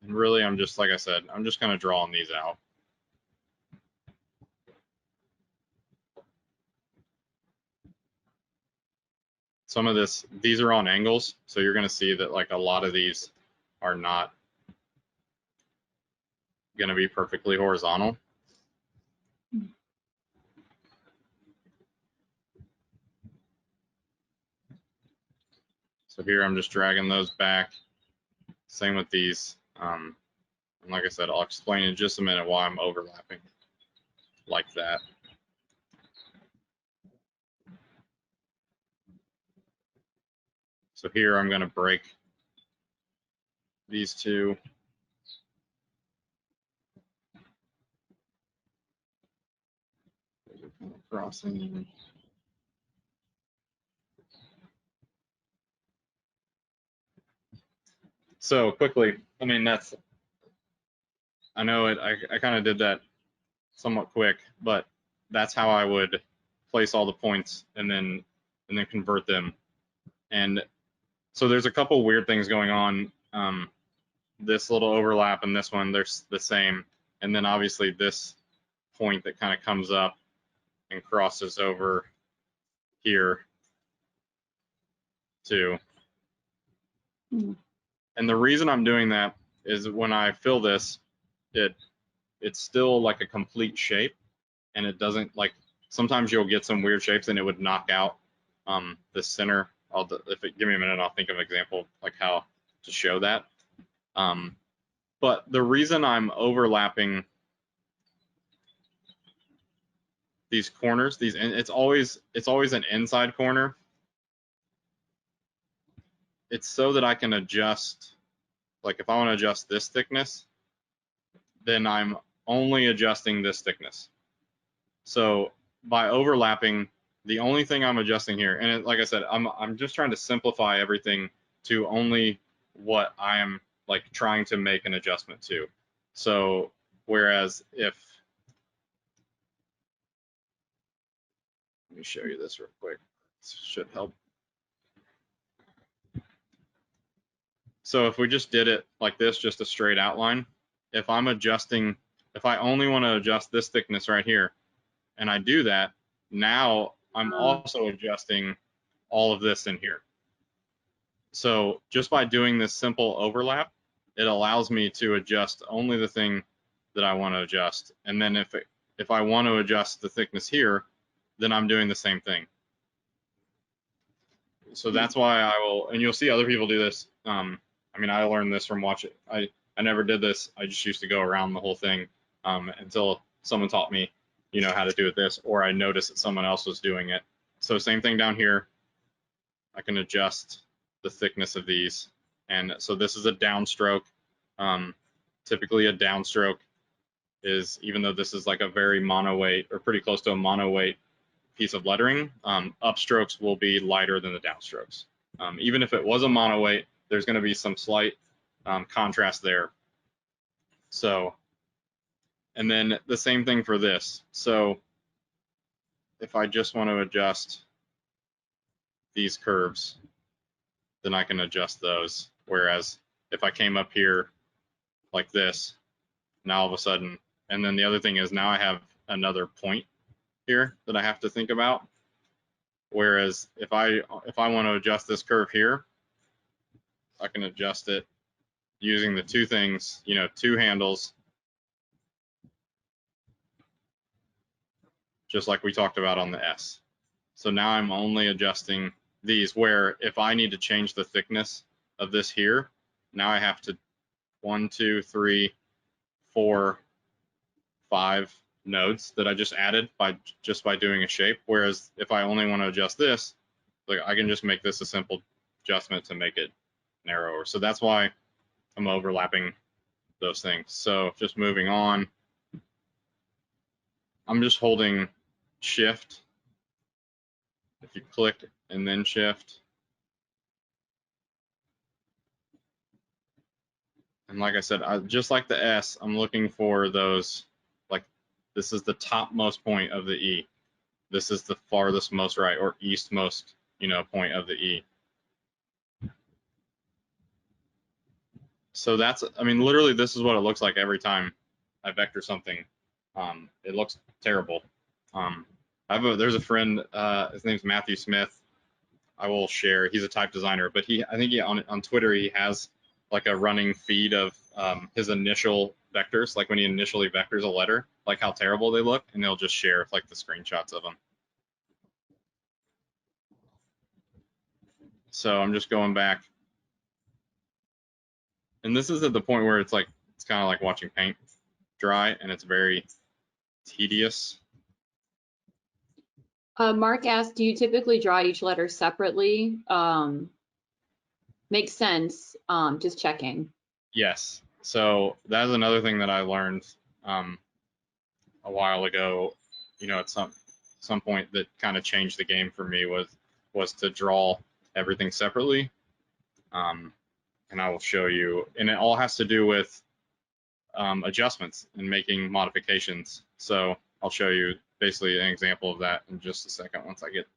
And really, I'm just, like I said, I'm just kind of drawing these out. Some of these are on angles, so you're going to see that like a lot of these are not going to be perfectly horizontal. So here I'm just dragging those back. Same with these. And like I said, I'll explain in just a minute why I'm overlapping like that. So here I'm going to break these two. Crossing. So quickly, I mean, I know I kind of did that somewhat quick, but that's how I would place all the points and then convert them. And so there's a couple weird things going on. This little overlap and this one, they're the same. And then obviously this point that kind of comes up and crosses over here too. And the reason I'm doing that is when I fill this, it's still like a complete shape, and it doesn't like sometimes you'll get some weird shapes and it would knock out the center. Give me a minute, I'll think of an example like how to show that. But the reason I'm overlapping these corners, it's always an inside corner. It's so that I can adjust, like if I want to adjust this thickness, then I'm only adjusting this thickness. So by overlapping, the only thing I'm adjusting here, and like I said, I'm just trying to simplify everything to only what I am like trying to make an adjustment to. So whereas if, let me show you this real quick. This should help. So if we just did it like this, just a straight outline, if I'm adjusting, if I only want to adjust this thickness right here, and I do that, now I'm also adjusting all of this in here. So just by doing this simple overlap, it allows me to adjust only the thing that I want to adjust. And then if I want to adjust the thickness here, then I'm doing the same thing. So that's why I will, and you'll see other people do this. I mean, I learned this from watching. I never did this. I just used to go around the whole thing until someone taught me, you know, how to do it this, or I noticed that someone else was doing it. So same thing down here. I can adjust the thickness of these. And so this is a downstroke. Typically a downstroke is, even though this is like a very mono-weight or pretty close to a mono-weight piece of lettering, upstrokes will be lighter than the downstrokes. Even if it was a mono-weight, there's going to be some slight contrast there. So, and then the same thing for this. So if I just want to adjust these curves, then I can adjust those. Whereas if I came up here like this, now all of a sudden, and then the other thing is now I have another point here that I have to think about. Whereas if I want to adjust this curve here, I can adjust it using the two things, you know, two handles, just like we talked about on the S. So now I'm only adjusting these, where if I need to change the thickness of this here, now I have to 1, 2, 3, 4, 5 nodes that I just added by doing a shape. Whereas if I only want to adjust this, like I can just make this a simple adjustment to make it narrower. So that's why I'm overlapping those things. So just moving on, I'm just holding shift. If you click and then shift, and like I said, just like the S, I'm looking for those, like this is the topmost point of the E. This is the farthest most right or eastmost, you know, point of the E. So that's, I mean, literally this is what it looks like every time I vector something. It looks terrible. There's a friend, his name's Matthew Smith. I will share, he's a type designer, but I think on Twitter, he has like a running feed of his initial vectors, like when he initially vectors a letter, like how terrible they look, and they'll just share like the screenshots of them. So I'm just going back. And this is at the point where it's kind of like watching paint dry, and it's very tedious. Mark asked, do you typically draw each letter separately? Makes sense. Just checking. Yes. So that's another thing that I learned a while ago. You know, at some point that kind of changed the game for me was to draw everything separately. And I will show you. And it all has to do with adjustments and making modifications. So I'll show you basically an example of that in just a second once I get.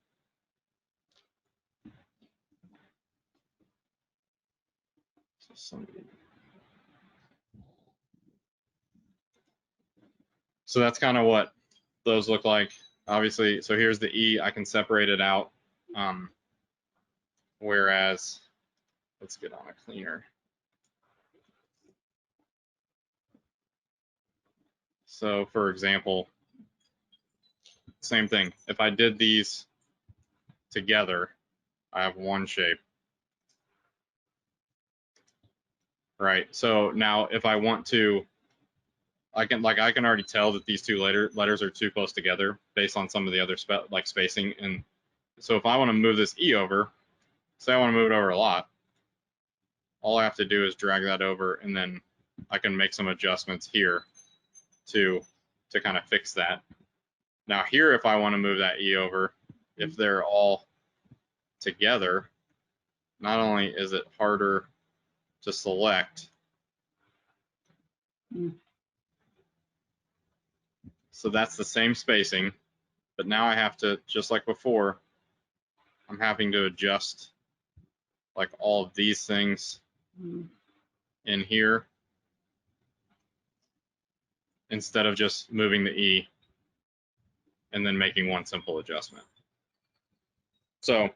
So that's kind of what those look like. Obviously, so here's the E, I can separate it out. Whereas, let's get on a cleaner. So for example, same thing. If I did these together, I have one shape. Right. So now if I want to, I can already tell that these two letters are too close together based on some of the other spacing. And so if I want to move this E over, say I want to move it over a lot, all I have to do is drag that over, and then I can make some adjustments here to kind of fix that. Now here, if I want to move that E over, if they're all together, not only is it harder to select, so that's the same spacing, but now I have to, just like before, I'm having to adjust like all of these things in here instead of just moving the E and then making one simple adjustment. So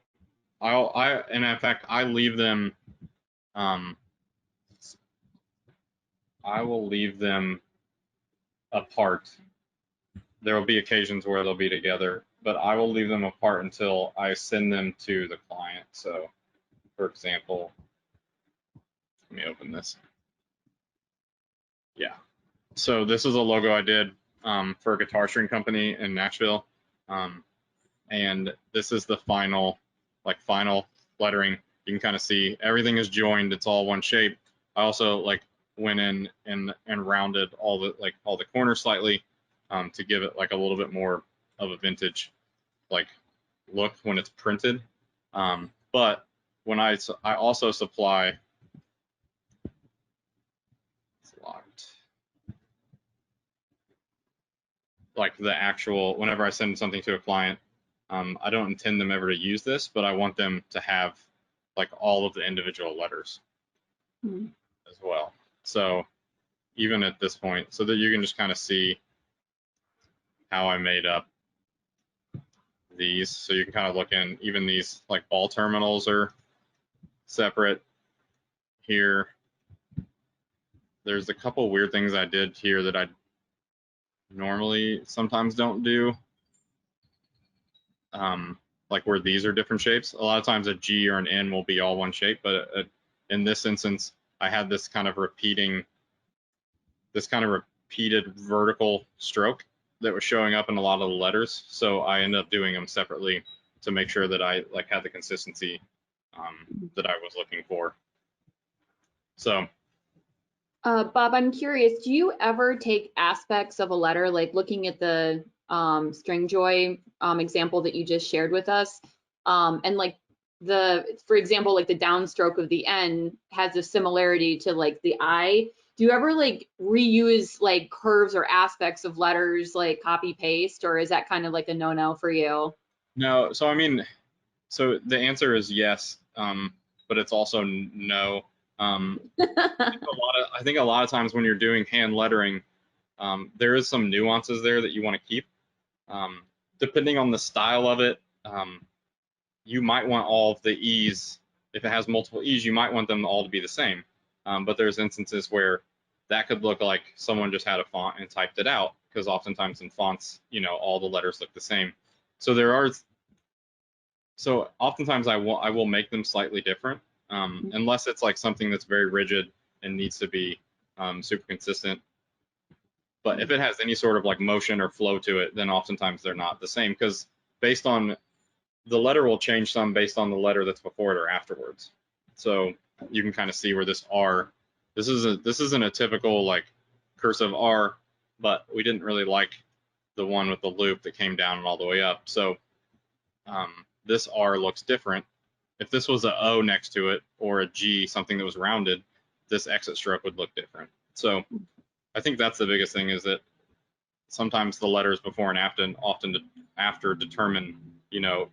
and in fact, I leave them, I will leave them apart. There will be occasions where they'll be together, but I will leave them apart until I send them to the client. So for example, let me open this. Yeah. So this is a logo I did for a guitar string company in Nashville. And this is the final lettering. You can kind of see everything is joined. It's all one shape. I also went in and rounded all the corners slightly to give it like a little bit more of a vintage look when it's printed. But when I also supply, it's locked, like the actual, whenever I send something to a client, I don't intend them ever to use this, but I want them to have like all of the individual letters as well. So even at this point, so that you can just kind of see how I made up these. So you can kind of look in, even these like ball terminals are separate here. There's a couple weird things I did here that I normally sometimes don't do. Like where these are different shapes. A lot of times a G or an N will be all one shape, but in this instance, I had this kind of repeated vertical stroke that was showing up in a lot of the letters. So I ended up doing them separately to make sure that I had the consistency that I was looking for. So, Bob, I'm curious, do you ever take aspects of a letter, like looking at the String Joy example that you just shared with us, and like for example, like the downstroke of the N has a similarity to like the I. Do you ever like reuse like curves or aspects of letters, like copy paste, or is that kind of like a no-no for you? no, so I mean, so the answer is yes, but it's also no. I think a lot of times when you're doing hand lettering, there is some nuances there that you want to keep. Depending on the style of it, you might want all of the E's. If it has multiple E's, you might want them all to be the same. But there's instances where that could look like someone just had a font and typed it out, because oftentimes in fonts, all the letters look the same. So oftentimes I will make them slightly different, unless it's like something that's very rigid and needs to be super consistent. But if it has any sort of like motion or flow to it, then oftentimes they're not the same, because based on the letter will change some based on the letter that's before it or afterwards. So you can kind of see where this R, this isn't a typical like cursive R, but we didn't really like the one with the loop that came down and all the way up. So this R looks different. If this was an O next to it or a G, something that was rounded, this exit stroke would look different. So I think that's the biggest thing, is that sometimes the letters before and often after determine,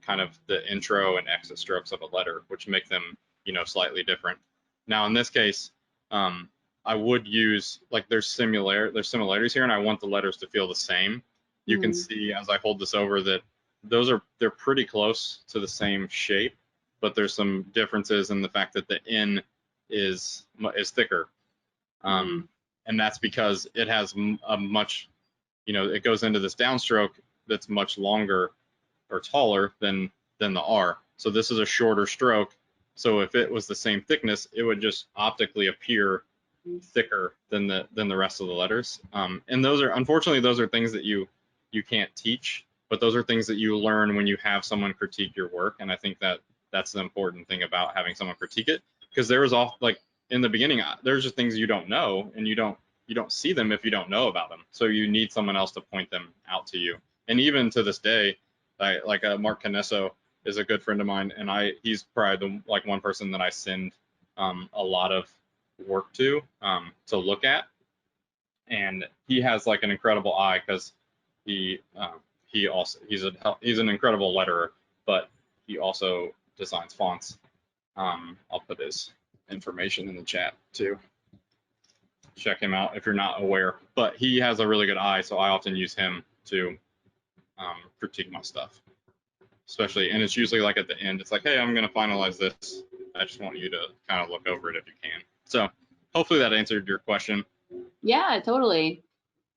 kind of the intro and exit strokes of a letter, which make them, slightly different. Now in this case, I would use, like, there's similarities here, and I want the letters to feel the same. You can see as I hold this over that they're pretty close to the same shape, but there's some differences in the fact that the N is thicker. And that's because it has a much, it goes into this downstroke that's much longer or taller than the R. So this is a shorter stroke. So if it was the same thickness, it would just optically appear thicker than the rest of the letters. And those are, unfortunately, those are things that you can't teach, but those are things that you learn when you have someone critique your work. And I think that that's the important thing about having someone critique it, because there was all, like in the beginning, there's just things you don't know, and you don't see them if you don't know about them. So you need someone else to point them out to you. And even to this day, like Mark Canesso is a good friend of mine, and he's probably the one person that I send a lot of work to look at, and he has like an incredible eye, because he's an incredible letterer, but he also designs fonts. I'll put his information in the chat too. Check him out if you're not aware, but he has a really good eye, so I often use him to critique my stuff, especially, and it's usually like at the end, it's like, hey, I'm going to finalize this. I just want you to kind of look over it if you can. So hopefully that answered your question. Yeah, totally.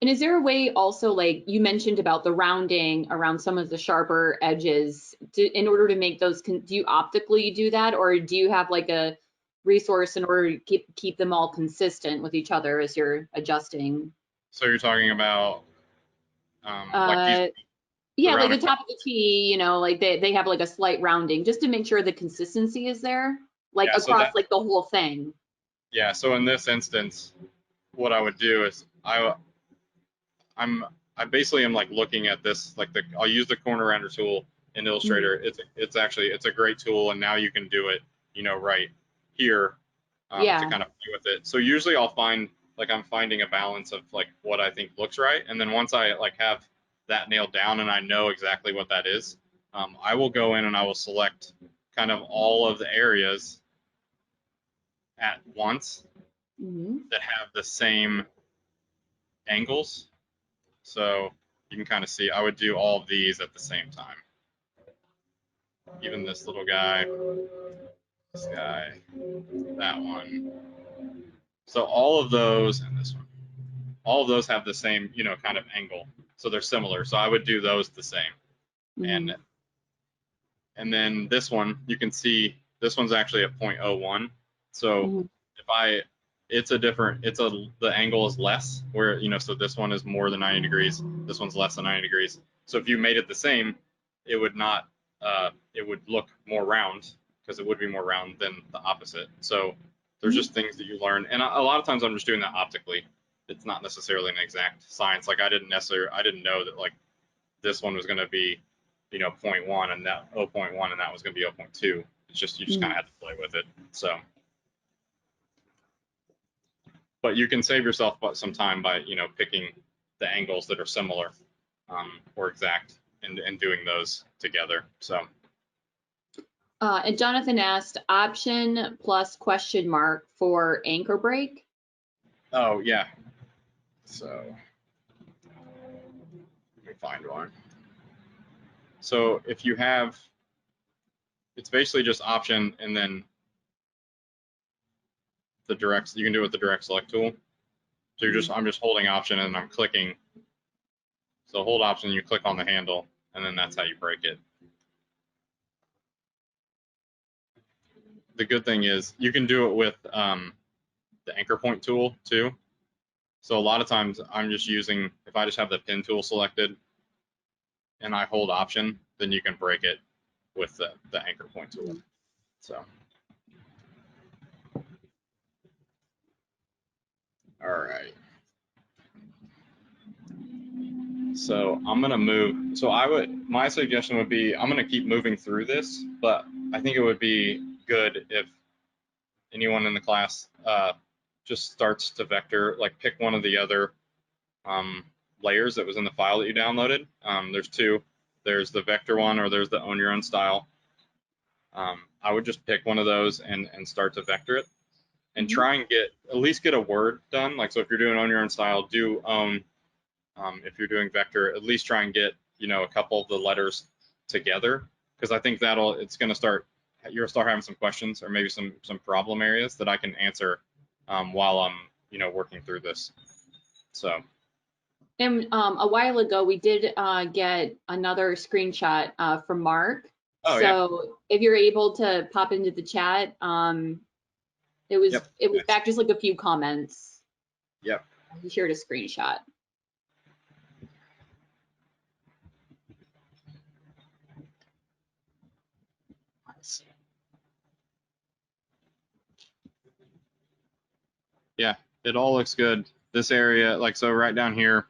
And is there a way also, like you mentioned about the rounding around some of the sharper edges, in order to make those, do you optically do that, or do you have like a resource in order to keep them all consistent with each other as you're adjusting? So you're talking about like these, yeah, like the top of the T, you know, like they have like a slight rounding just to make sure the consistency is there, like yeah, so across like the whole thing. Yeah, so in this instance, what I would do is I basically am like looking at this, like I'll use the corner rounder tool in Illustrator. It's actually a great tool, and now you can do it, right here to kind of play with it. So usually I'll find, like, I'm finding a balance of like what I think looks right, and then once I like have that nailed down and I know exactly what that is, I will go in and I will select kind of all of the areas at once that have the same angles. So you can kind of see, I would do all of these at the same time. Even this little guy, this guy, that one. So all of those, and this one, all of those have the same, kind of angle. So they're similar. So I would do those the same. And then this one, you can see this one's actually at 0.01. So the angle is less, where, so this one is more than 90 degrees. This one's less than 90 degrees. So if you made it the same, it would not, it would look more round, because it would be more round than the opposite. So there's just things that you learn. And a lot of times I'm just doing that optically. It's not necessarily an exact science. Like I didn't know that like this one was going to be, 0.1 and that 0.1 and that was going to be 0.2. It's just, you just kind of have to play with it. So, but you can save yourself some time by, picking the angles that are similar or exact, and doing those together. So. And Jonathan asked, option plus question mark for anchor break. Oh yeah. So let me find one. So if you have, it's basically just option and then the direct, you can do it with the direct select tool. So I'm just holding option and I'm clicking. So hold option, you click on the handle, and then that's how you break it. The good thing is you can do it with the anchor point tool too. So a lot of times I'm just using, if I just have the pin tool selected and I hold option, then you can break it with the anchor point tool. So. All right. So I'm gonna move. So my suggestion would be, I'm gonna keep moving through this, but I think it would be good if anyone in the class just starts to vector, like pick one of the other layers that was in the file that you downloaded. There's two. There's the vector one, or there's the own your own style. I would just pick one of those and start to vector it, and try and at least get a word done. Like, so if you're doing own your own style, do own. If you're doing vector, at least try and get, a couple of the letters together, because I think you'll start having some questions, or maybe some problem areas that I can answer while I'm, working through this. So. And a while ago, we did get another screenshot from Mark. Oh, yeah. So if you're able to pop into the chat, it was Yep. back just like a few comments. Yep. He shared a screenshot. Yeah, it all looks good. This area, like, so right down here,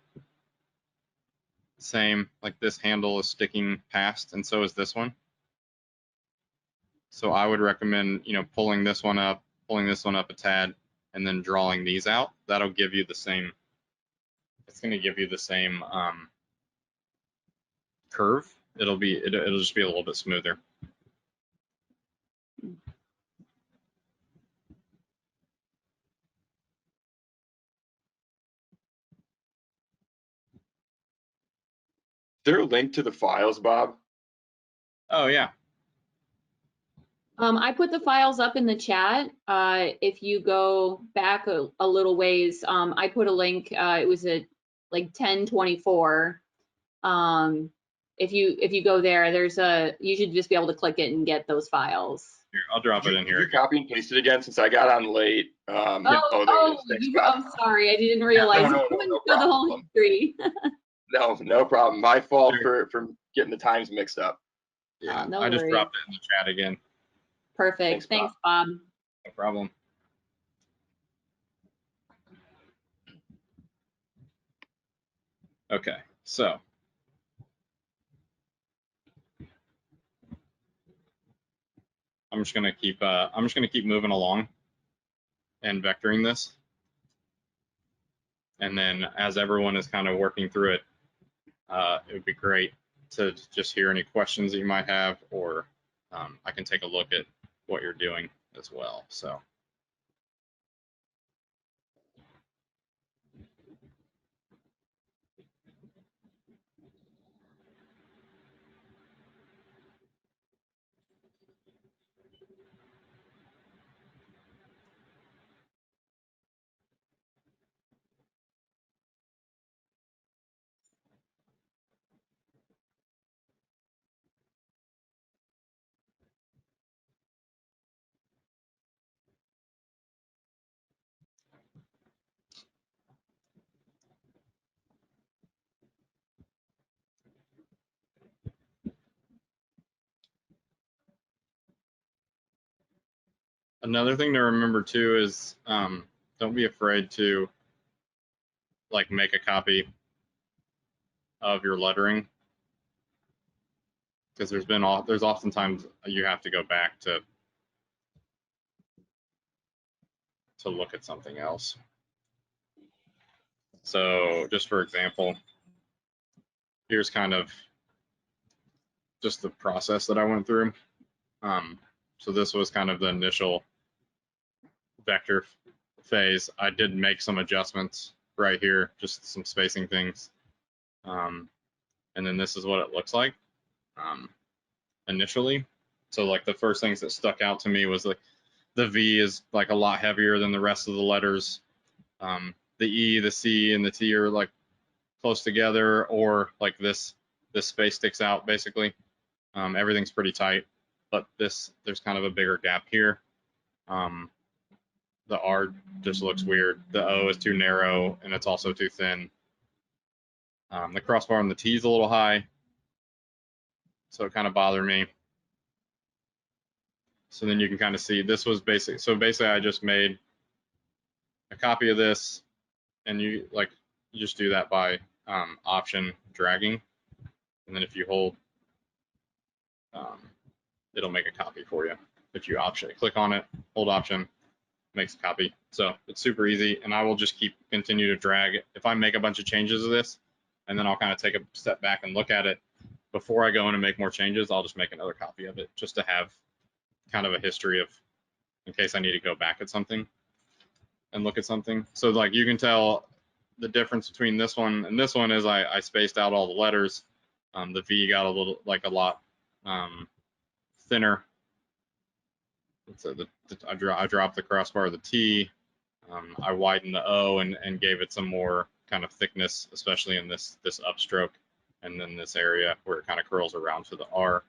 same, like this handle is sticking past, and so is this one. So I would recommend, you know, pulling this one up a tad, and then drawing these out. That'll give you the same, it's going to give you the same curve. It'll just be a little bit smoother. Is there a link to the files, Bob? Oh, yeah. I put the files up in the chat. If you go back a little ways, I put a link. It was at like 1024. If you go there, you should just be able to click it and get those files. Here, I'll drop it in here. You copy and paste it again since I got on late. I'm Thanks, sorry, I didn't realize. No The whole history. No problem. My fault for getting the times mixed up. Yeah, no I just worries. dropped it in the chat again. Perfect. Thanks, Bob. No problem. Okay, so I'm just gonna keep moving along and vectoring this, and then as everyone is kind of working through it, it would be great to just hear any questions that you might have, or I can take a look at what you're doing as well. So. Another thing to remember too is don't be afraid to like make a copy of your lettering, because there's oftentimes you have to go back to look at something else. So just for example, here's kind of just the process that I went through. So this was kind of the initial vector phase. I did make some adjustments right here, just some spacing things. And then this is what it looks like initially. So like the first things that stuck out to me was like the V is like a lot heavier than the rest of the letters. The E, the C, and the T are like close together, or like this space sticks out basically. Everything's pretty tight, but there's kind of a bigger gap here. The R just looks weird. The O is too narrow, and it's also too thin. The crossbar on the T is a little high, so it kind of bothered me. So then you can kind of see this was basic. So basically, I just made a copy of this, and you just do that by option dragging, and then if you hold, it'll make a copy for you. If you click on it, hold option, makes a copy. So it's super easy, and I will just continue to drag it. If I make a bunch of changes to this, and then I'll kind of take a step back and look at it before I go in and make more changes, I'll just make another copy of it just to have kind of a history of, in case I need to go back at something and look at something. So like you can tell the difference between this one and this one is I spaced out all the letters. The V got a lot thinner. So I dropped the crossbar of the T. I widened the O and gave it some more kind of thickness, especially in this upstroke, and then this area where it kind of curls around to the R.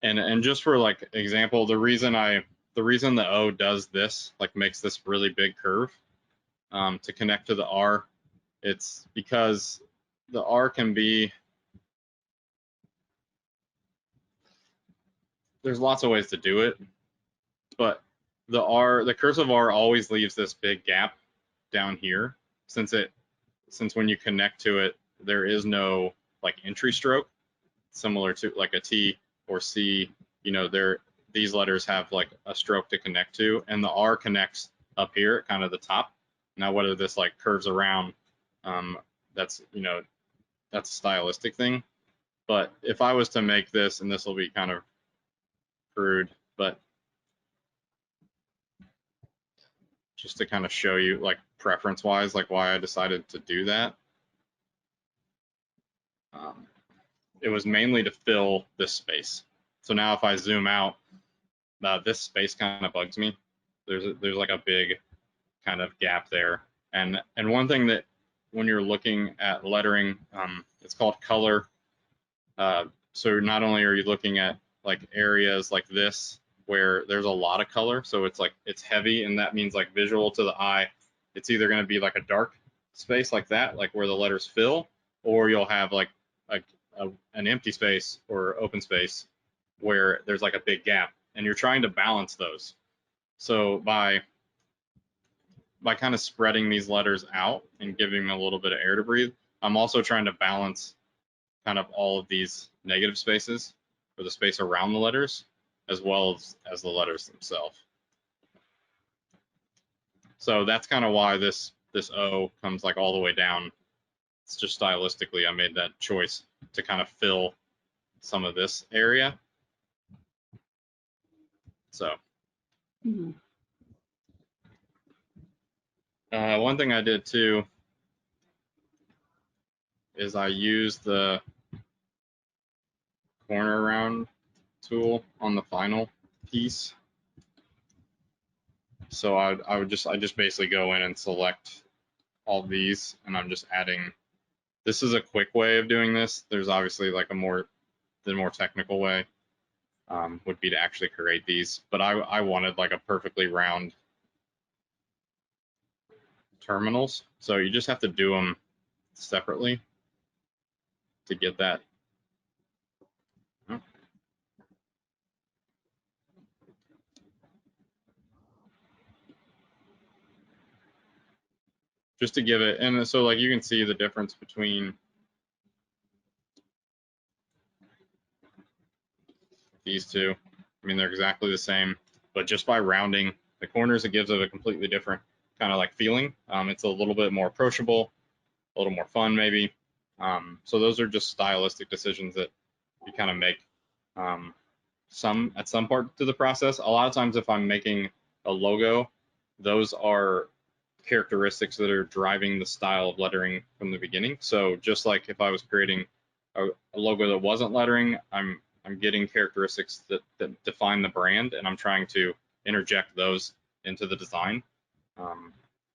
And just for like example, the reason the O does this, like makes this really big curve to connect to the R, it's because the R can be, there's lots of ways to do it, but the cursive R always leaves this big gap down here, since when you connect to it, there is no like entry stroke, similar to like a T or C. You know, these letters have like a stroke to connect to, and the R connects up here at kind of the top. Now, whether this like curves around, that's, you know, that's a stylistic thing. But if I was to make this, and this will be kind of crude, but just to kind of show you like preference wise, like why I decided to do that. It was mainly to fill this space. So now if I zoom out, this space kind of bugs me. There's like a big kind of gap there. And one thing that when you're looking at lettering, it's called color. So not only are you looking at like areas like this where there's a lot of color, so it's like it's heavy, and that means like visual to the eye, it's either going to be like a dark space like that, like where the letters fill, or you'll have like an empty space or open space where there's like a big gap, and you're trying to balance those. So by kind of spreading these letters out and giving them a little bit of air to breathe, I'm also trying to balance kind of all of these negative spaces, or the space around the letters, as well as the letters themselves. So that's kind of why this O comes like all the way down. It's just stylistically, I made that choice to kind of fill some of this area. So one thing I did too is I used the corner round tool on the final piece. So I just basically go in and select all these, and I'm just adding. This is a quick way of doing this. There's obviously like the more technical way would be to actually create these, but I wanted like a perfectly round terminals. So you just have to do them separately to get that. Just to give it, and so like you can see the difference between these two. I mean, they're exactly the same, but just by rounding the corners, it gives it a completely different kind of like feeling. It's a little bit more approachable, a little more fun maybe. So those are just stylistic decisions that you kind of make at some part to the process. A lot of times if I'm making a logo, those are characteristics that are driving the style of lettering from the beginning. So just like if I was creating a logo that wasn't lettering, I'm getting characteristics that define the brand, and I'm trying to interject those into the design.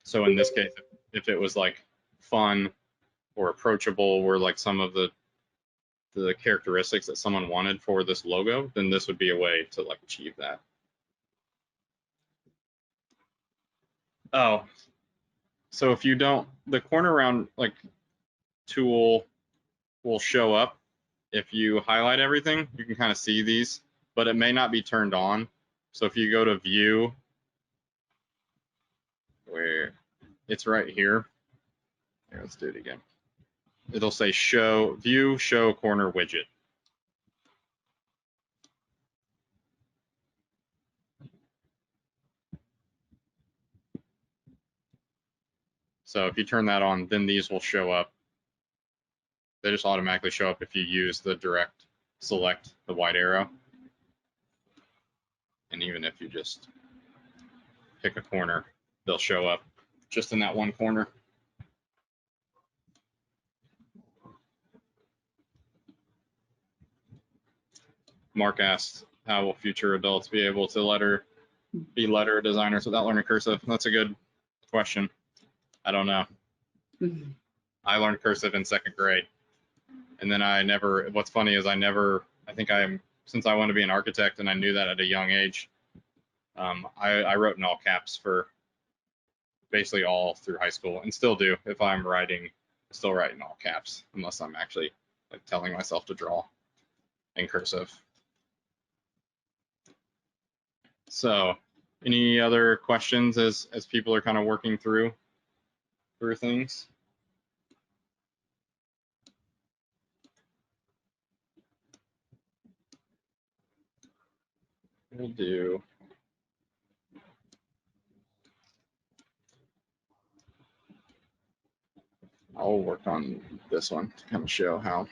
So in this case, if it was like fun or approachable were like some of the characteristics that someone wanted for this logo, then this would be a way to like achieve that. Oh, so if you don't, the corner round like tool will show up if you highlight everything. You can kind of see these, but it may not be turned on. So if you go to view, where it's right here, let's do it again. It'll say show view show corner widget. So if you turn that on, then these will show up. They just automatically show up if you use the direct select the white arrow. And even if you just pick a corner, they'll show up just in that one corner. Mark asked, how will future adults be able to be letter designers without learning cursive? That's a good question. I don't know. I learned cursive in 2nd grade. And then what's funny is since I want to be an architect and I knew that at a young age, I wrote in all caps for basically all through high school, and still do. If I'm writing, still write in all caps, unless I'm actually like telling myself to draw in cursive. So any other questions as people are kind of working through things? We'll do. I'll work on this one to kind of show how.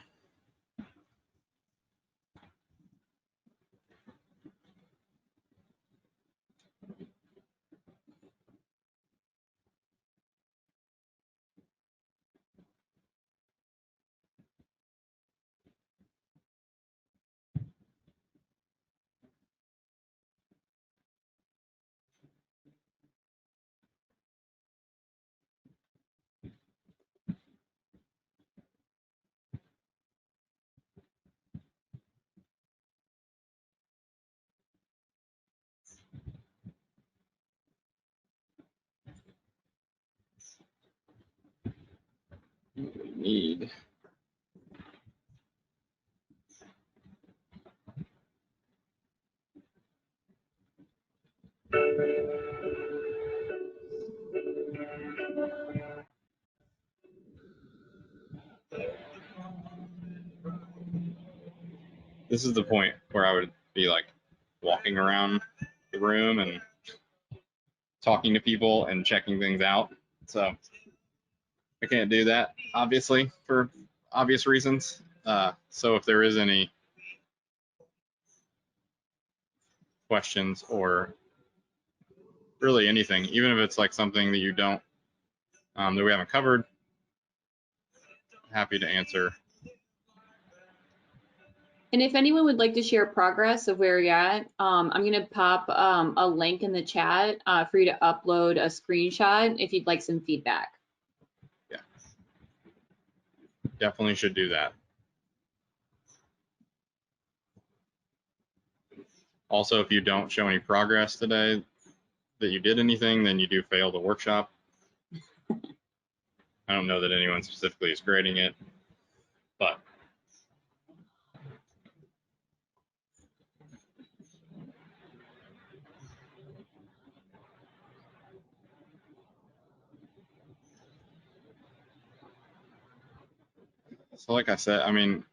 What we need. This is the point where I would be like walking around the room and talking to people and checking things out. So I can't do that, obviously, for obvious reasons. So if there is any questions or really anything, even if it's like something that you don't, that we haven't covered, happy to answer. And if anyone would like to share progress of where you're at, I'm going to pop a link in the chat for you to upload a screenshot if you'd like some feedback. Yeah, definitely should do that. Also, if you don't show any progress today, that you did anything, then you do fail the workshop. I don't know that anyone specifically is grading it, but so like I said, I mean,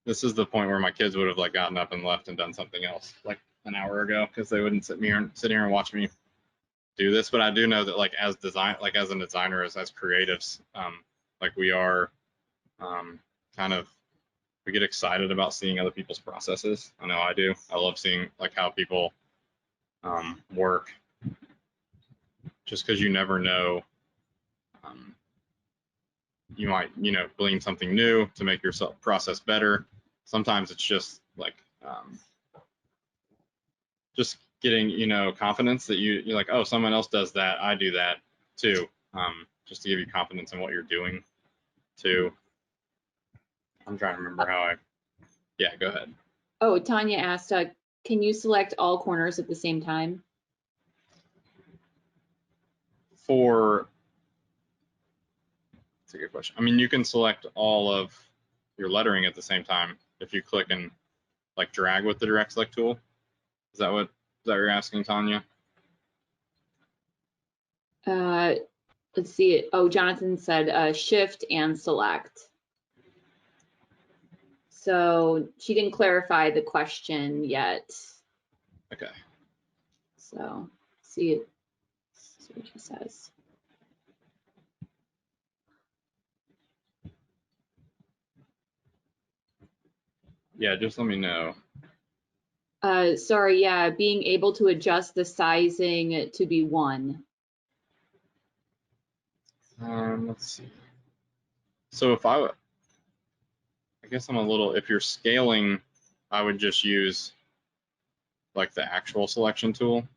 this is the point where my kids would have like gotten up and left and done something else like an hour ago because they wouldn't sit here and watch me do this. But I do know that like as a designer, as creatives, like we are kind of, we get excited about seeing other people's processes. I know I do. I love seeing like how people work, just because you never know. You might, glean something new to make your process better. Sometimes it's just like just getting, confidence that you're like, oh, someone else does that, I do that too. Just to give you confidence in what you're doing too. I'm trying to remember yeah, go ahead. Oh, Tanya asked, can you select all corners at the same time? That's a good question. I mean, you can select all of your lettering at the same time if you click and like drag with the direct select tool. Is that what you're asking, Tanya? Let's see. Oh, Jonathan said shift and select. So she didn't clarify the question yet. Okay. So see what she says. Yeah, just let me know. Sorry, yeah, being able to adjust the sizing to be 1. Let's see. So I guess if you're scaling, I would just use like the actual selection tool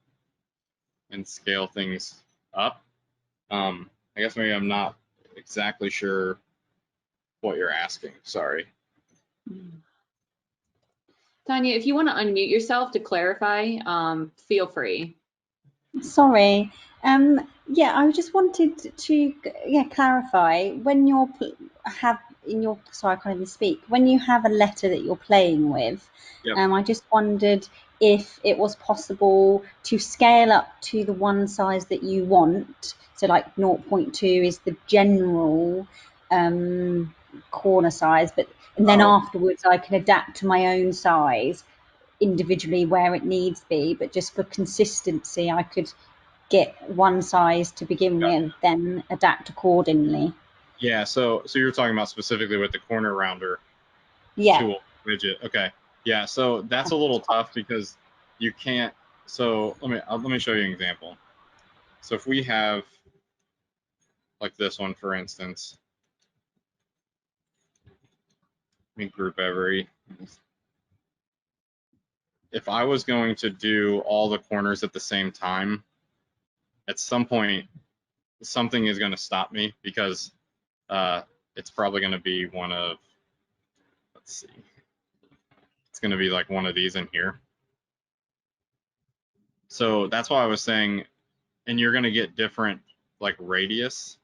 and scale things up. I guess maybe I'm not exactly sure what you're asking. Sorry. Tanya, if you want to unmute yourself to clarify, feel free. Sorry. Yeah, I just wanted to clarify when you're sorry, I can't even speak. When you have a letter that you're playing with, Yep. I just wondered if it was possible to scale up to the one size that you want. So like 0.2 is the general corner size, and then afterwards I can adapt to my own size individually where it needs be, but just for consistency I could get one size to begin with, then adapt accordingly. Yeah, so you're talking about specifically with the corner rounder tool widget. Okay. Yeah, so that's a little tough because you can't. So let me show you an example. So if we have like this one, for instance, let me group every. If I was going to do all the corners at the same time, at some point, something is going to stop me because it's probably going to be one of, let's see, it's going to be like one of these in here. So that's why I was saying, and you're going to get different like radius.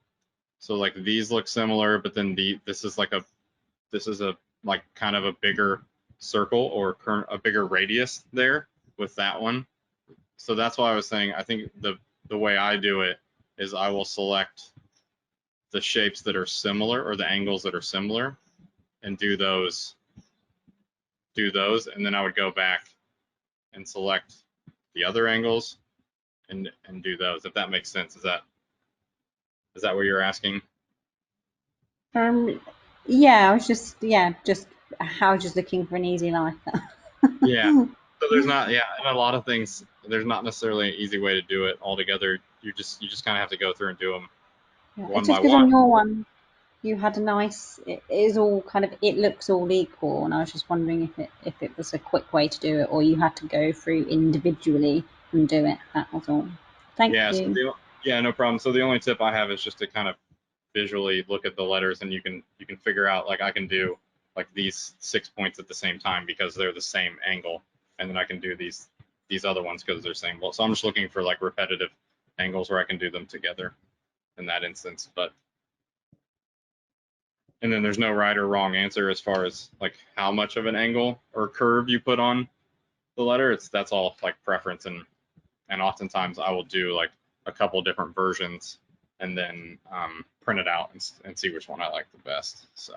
So like these look similar, but then this is a like kind of a bigger circle or a bigger radius there with that one. So that's why I was saying, I think the way I do it is I will select the shapes that are similar or the angles that are similar and do those, and then I would go back and select the other angles and do those, if that makes sense. Is that what you're asking? Yeah, I was just looking for an easy life. Yeah. So there's not, yeah, and a lot of things, there's not necessarily an easy way to do it altogether. You just kind of have to go through and do them one It's by just because one. on your one you had a nice, it is all kind of, it looks all equal, and I was just wondering if it was a quick way to do it or you had to go through individually and do it. That was all. Thank Yeah. you. Yeah, no problem. So the only tip I have is just to kind of visually look at the letters, and you can figure out, like I can do like these 6 points at the same time because they're the same angle, and then I can do these other ones because they're same. Well, so I'm just looking for like repetitive angles where I can do them together in that instance. But and then there's no right or wrong answer as far as like how much of an angle or curve you put on the letter. That's all like preference, and oftentimes I will do like a couple different versions and then print it out and see which one I like the best. So.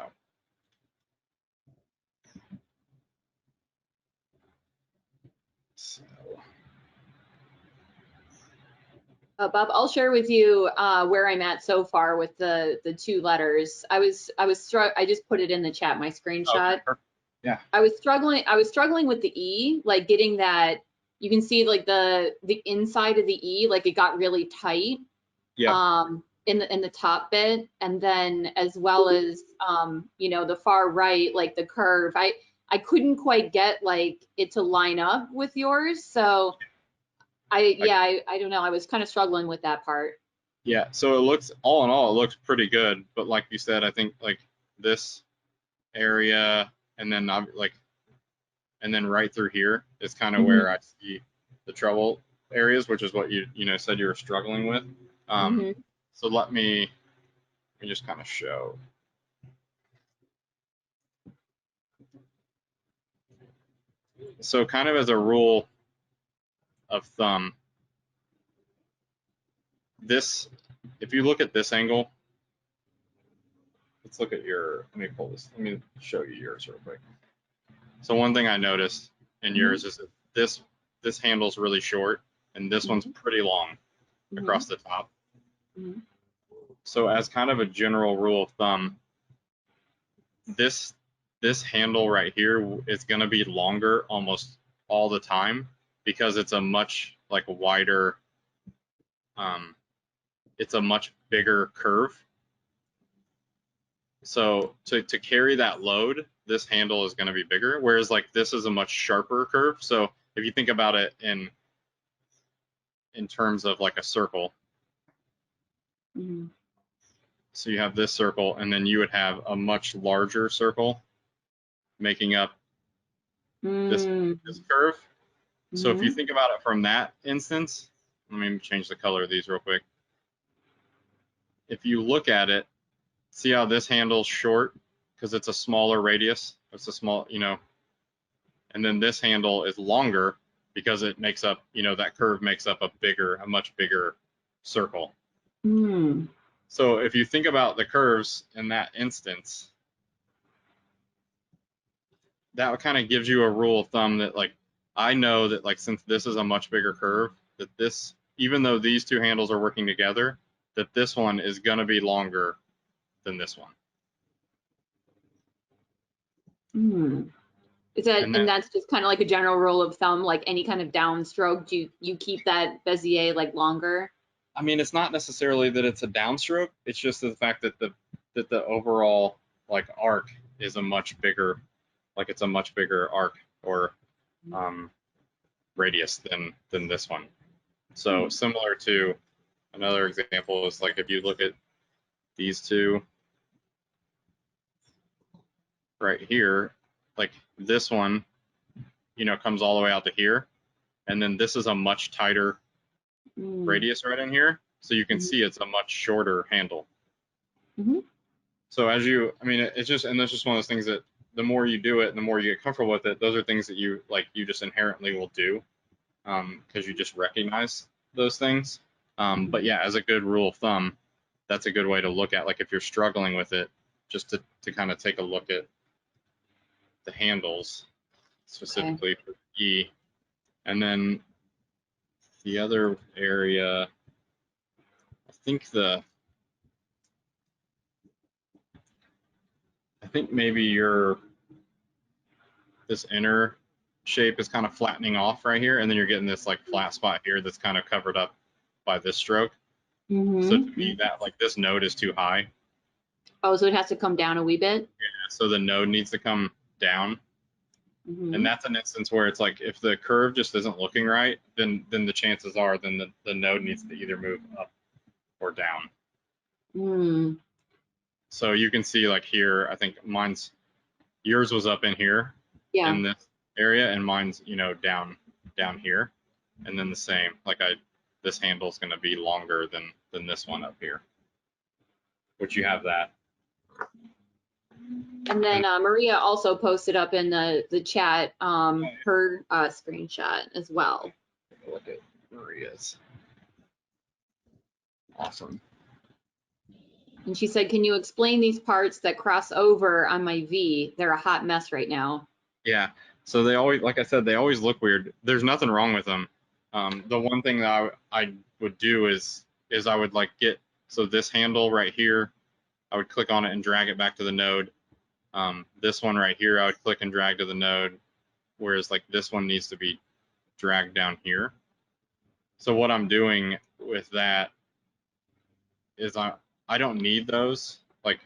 Bob, I'll share with you where I'm at so far with the two letters. I just put it in the chat, my screenshot. Okay. Yeah. I was struggling with the E, like getting that. You can see like the inside of the E, like it got really tight. Yeah. In the top bit, and then as well as the far right, like the curve. I couldn't quite get like it to line up with yours, so I don't know. I was kind of struggling with that part. Yeah. So it looks, all in all, it looks pretty good. But like you said, I think like this area and then right through here is kind of where I see the trouble areas, which is what you said you were struggling with. So let me just kind of show. So kind of as a rule of thumb, if you look at this angle, let's look at let me pull this, let me show you yours real quick. So one thing I noticed in yours is that this handle's really short and this one's pretty long across the top. So as kind of a general rule of thumb, this handle right here is going to be longer almost all the time because it's a much like wider, it's a much bigger curve. So to carry that load, this handle is going to be bigger, whereas like this is a much sharper curve. So if you think about it in terms of like a circle, Mhm. So you have this circle, and then you would have a much larger circle making up this curve. So if you Mhm. think about it from that instance, let me change the color of these real quick. If you look at it, see how this handle's short because it's a smaller radius. It's a small, and then this handle is longer because it makes up, that curve makes up a much bigger circle. Mm. So if you think about the curves in that instance, that kind of gives you a rule of thumb that like, I know that like, since this is a much bigger curve, that this, even though these two handles are working together, that this one is going to be longer than this one. Mm. Is that, And and that's just kind of like a general rule of thumb, like any kind of downstroke, do you keep that Bezier like longer? I mean, it's not necessarily that it's a downstroke. It's just the fact that the overall like arc is a much bigger, like it's a much bigger arc or radius than this one. So similar to another example is like if you look at these two right here, like this one, comes all the way out to here, and then this is a much tighter radius right in here. So you can see it's a much shorter handle. So as I mean, it's just, and that's just one of those things that the more you do it, the more you get comfortable with it. Those are things that you just inherently will do because you just recognize those things. But yeah, as a good rule of thumb, that's a good way to look at, like if you're struggling with it, just to kind of take a look at the handles specifically for E. And then the other area, I think maybe this inner shape is kind of flattening off right here, and then you're getting this like flat spot here that's kind of covered up by this stroke. So to me, that like this node is too high. Oh, so it has to come down a wee bit? Yeah, so the node needs to come down. And that's an instance where it's like if the curve just isn't looking right, then the chances are then the node needs to either move up or down. So you can see like here, I think yours was up in here in this area, and mine's down here, and then the same. Like this handle is going to be longer than this one up here, which you have that. And then Maria also posted up in the chat her screenshot as well. Take a look at Maria's. Awesome. And she said, can you explain these parts that cross over on my V? They're a hot mess right now. Yeah. So they always, like I said, they always look weird. There's nothing wrong with them. The one thing that I would do is I would like so this handle right here, I would click on it and drag it back to the node. This one right here, I would click and drag to the node, whereas like this one needs to be dragged down here. So what I'm doing with that is I don't need those. Like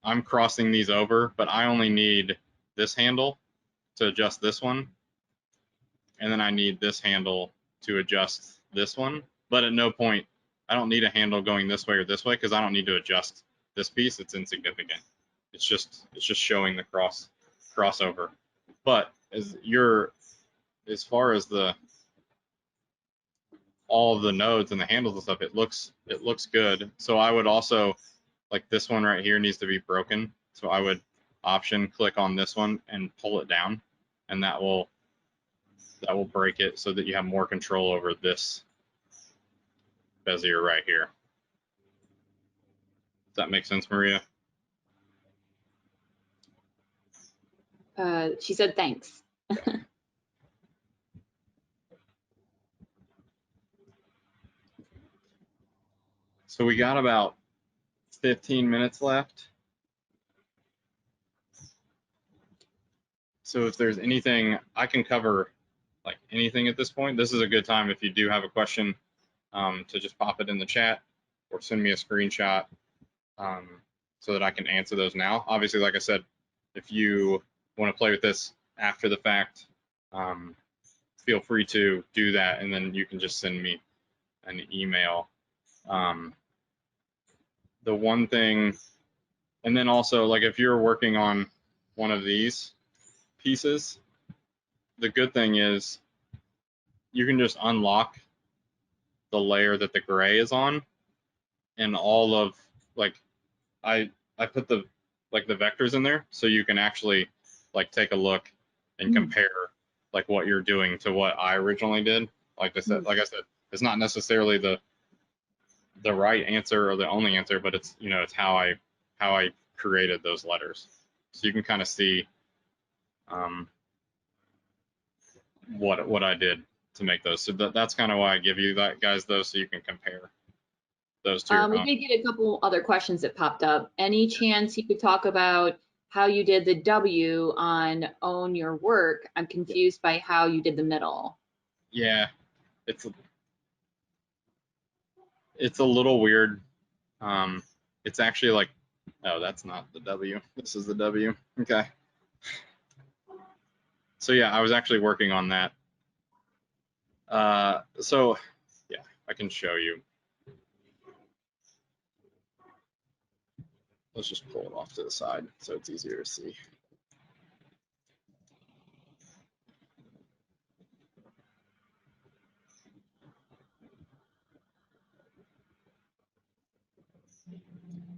I'm crossing these over, but I only need this handle to adjust this one. And then I need this handle to adjust this one. But at no point, I don't need a handle going this way or this way because I don't need to adjust this piece. It's insignificant. It's just showing the crossover. But as far as all of the nodes and the handles and stuff, it looks good. So I would also, like this one right here needs to be broken. So I would option click on this one and pull it down, and that will break it so that you have more control over this Bezier right here. Does that make sense, Maria? She said thanks. So we got about 15 minutes left. So if there's anything, I can cover like anything at this point. This is a good time if you do have a question to just pop it in the chat or send me a screenshot so that I can answer those now. Obviously, like I said, if you want to play with this after the fact, feel free to do that, and then you can just send me an email the one thing, and then also like if you're working on one of these pieces, the good thing is you can just unlock the layer that the gray is on, and all of like I put the like the vectors in there so you can actually like take a look and compare like what you're doing to what I originally did. Like I said, it's not necessarily the right answer or the only answer, but it's, you know, it's how I created those letters. So you can kind of see what I did to make those. So that's kind of why I give you that, guys, those, so you can compare those to your We own. did get a couple other questions that popped up. Any chance you could talk about how you did the W on own your work? I'm confused by how you did the middle. Yeah, it's a little weird. It's actually like, oh, that's not the W. This is the W. Okay. So yeah, I was actually working on that. So yeah, I can show you. Let's just pull it off to the side so it's easier to see.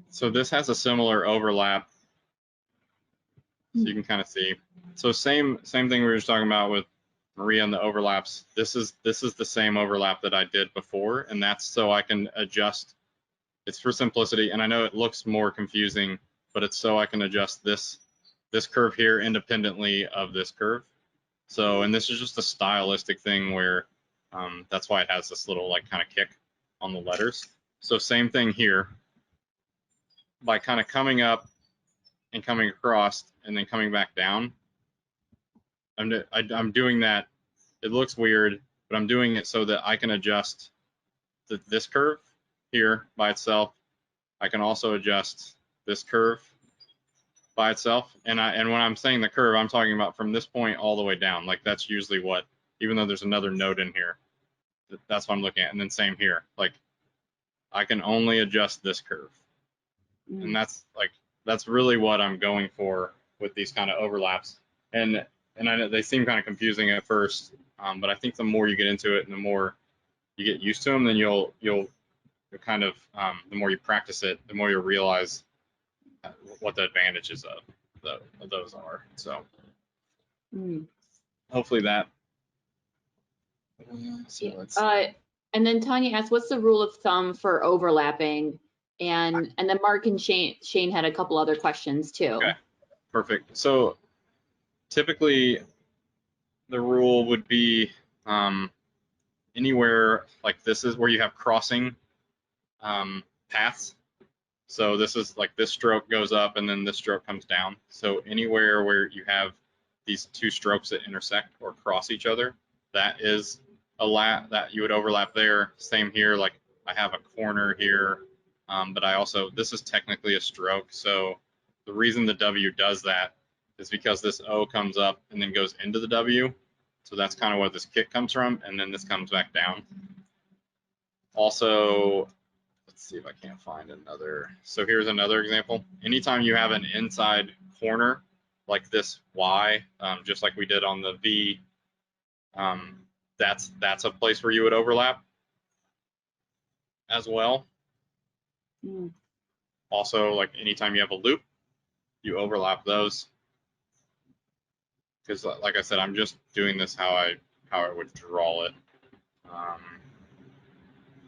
So this has a similar overlap, so you can kind of see. So same thing we were just talking about with Maria and the overlaps. This is the same overlap that I did before, and that's so I can adjust. It's for simplicity, and I know it looks more confusing, but it's so I can adjust this curve here independently of this curve. So, and this is just a stylistic thing where that's why it has this little like kind of kick on the letters. So same thing here. By kind of coming up and coming across and then coming back down, I'm doing that. It looks weird, but I'm doing it so that I can adjust this curve here by itself. I can also adjust this curve by itself. And when I'm saying the curve, I'm talking about from this point all the way down. Like that's usually what, even though there's another node in here, that's what I'm looking at. And then same here, like I can only adjust this curve. And that's really what I'm going for with these kind of overlaps. And I know they seem kind of confusing at first, but I think the more you get into it and the more you get used to them, then you'll kind of the more you practice it, the more you'll realize what the advantages of those are. So hopefully that. And then Tanya asked, what's the rule of thumb for overlapping? And then Mark and Shane had a couple other questions too. Okay, perfect. So typically the rule would be anywhere like this is where you have crossing paths. So this is like this stroke goes up and then this stroke comes down. So anywhere where you have these two strokes that intersect or cross each other, that is a lap that you would overlap there. Same here, like I have a corner here, but I also, this is technically a stroke. So the reason the W does that is because this O comes up and then goes into the W. So that's kind of where this kick comes from, and then this comes back down. Also, let's see if I can't find another. So here's another example. Anytime you have an inside corner like this Y, just like we did on the V, that's a place where you would overlap as well. Also, like anytime you have a loop, you overlap those. Because like I said, I'm just doing this how I would draw it.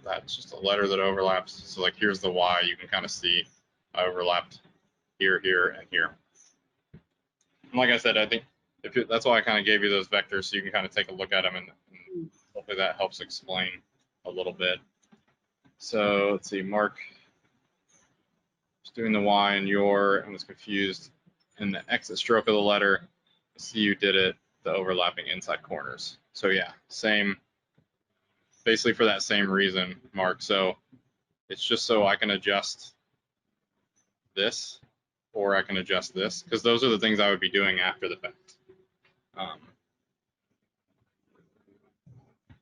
That's just a letter that overlaps. So like here's the Y, you can kind of see I overlapped here, here, and here. And like I said, I think that's why I kind of gave you those vectors so you can kind of take a look at them, and hopefully that helps explain a little bit. So let's see, Mark was doing the Y and and was confused in the exit stroke of the letter. I see you did it, the overlapping inside corners. So yeah, same, basically for that same reason, Mark. So it's just so I can adjust this, or I can adjust this, because those are the things I would be doing after the fact.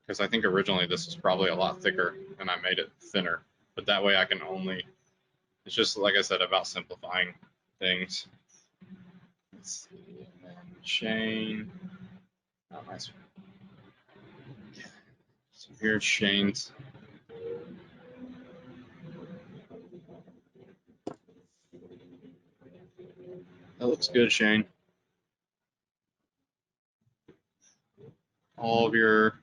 Because I think originally this was probably a lot thicker and I made it thinner, but that way I can only It's just, like I said, about simplifying things. Let's see, and then Shane. Oh, nice. So here's Shane's. That looks good, Shane. All of your,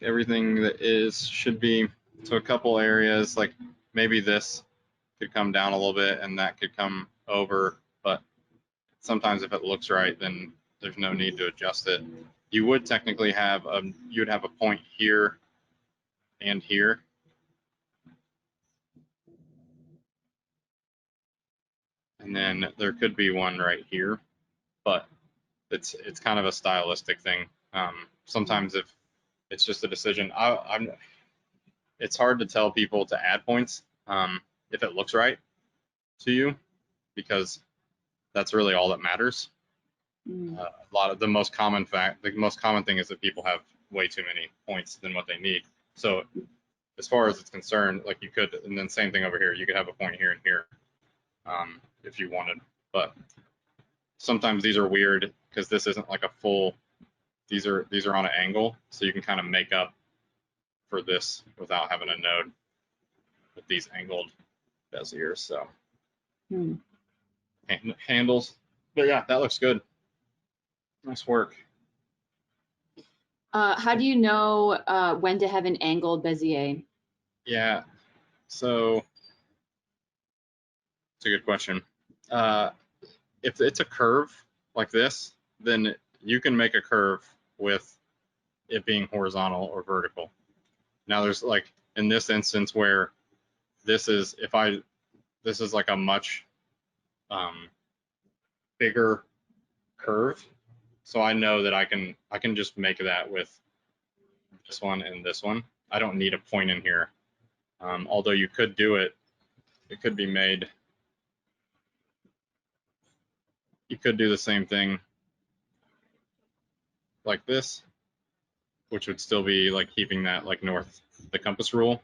everything that is, should be, so a couple areas, like maybe this could come down a little bit and that could come over, but sometimes if it looks right, then there's no need to adjust it. You would technically have you'd have a point here and here. And then there could be one right here, but it's kind of a stylistic thing. Sometimes if it's just a decision, it's hard to tell people to add points if it looks right to you, because that's really all that matters. A lot of the most common thing is that people have way too many points than what they need. So as far as it's concerned, like you could, and then same thing over here, you could have a point here and here if you wanted, but sometimes these are weird because this isn't like a full, these are on an angle, so you can kind of make up for this without having a node with these angled beziers. So handles, but yeah, that looks good. Nice work. How do you know when to have an angled bezier? Yeah, so it's a good question. If it's a curve like this, then you can make a curve with it being horizontal or vertical. Now there's like in this instance where this is, this is like a much bigger curve, so I know that I can just make that with this one and this one. I don't need a point in here. Although you could do it, it could be made. You could do the same thing like this, which would still be like keeping that like north, the compass rule.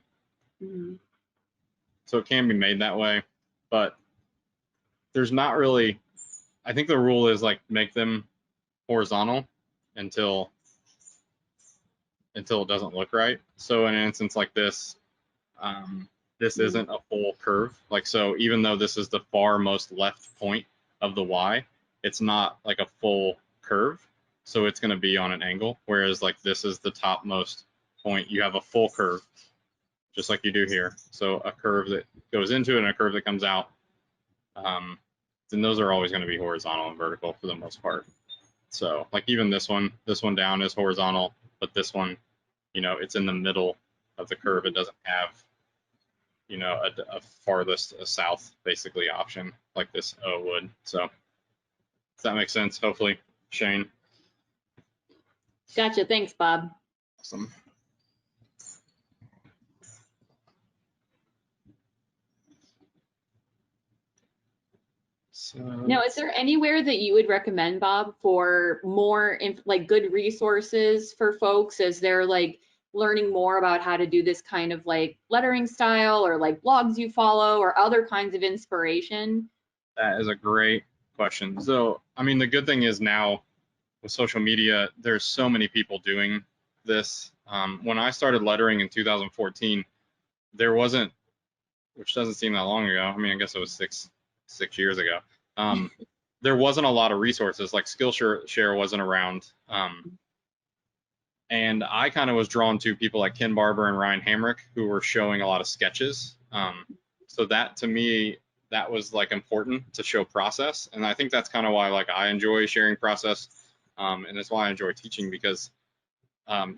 So it can be made that way, but there's not really, I think the rule is like make them horizontal until it doesn't look right. So in an instance like this, this isn't a full curve. Like, so even though this is the far most left point of the Y, it's not like a full curve. So it's going to be on an angle. Whereas like this is the topmost point, you have a full curve, just like you do here. So a curve that goes into it and a curve that comes out. Then those are always going to be horizontal and vertical for the most part. So like even this one down is horizontal, but this one, you know, it's in the middle of the curve. It doesn't have, you know, a farthest south basically option like this O would. So does that make sense? Hopefully, Shane. Gotcha. Thanks, Bob. Awesome. So Now, is there anywhere that you would recommend, Bob, for more like good resources for folks as they're like learning more about how to do this kind of like lettering style, or like blogs you follow or other kinds of inspiration? that is a great question. So, I mean, the good thing is now with social media, there's so many people doing this. When I started lettering in 2014, there wasn't, which doesn't seem that long ago. I mean, I guess it was six years ago. There wasn't a lot of resources, like Skillshare wasn't around. And I kind of was drawn to people like Ken Barber and Ryan Hamrick, who were showing a lot of sketches. So that to me, that was like important to show process. And I think that's kind of why like I enjoy sharing process. And that's why I enjoy teaching, because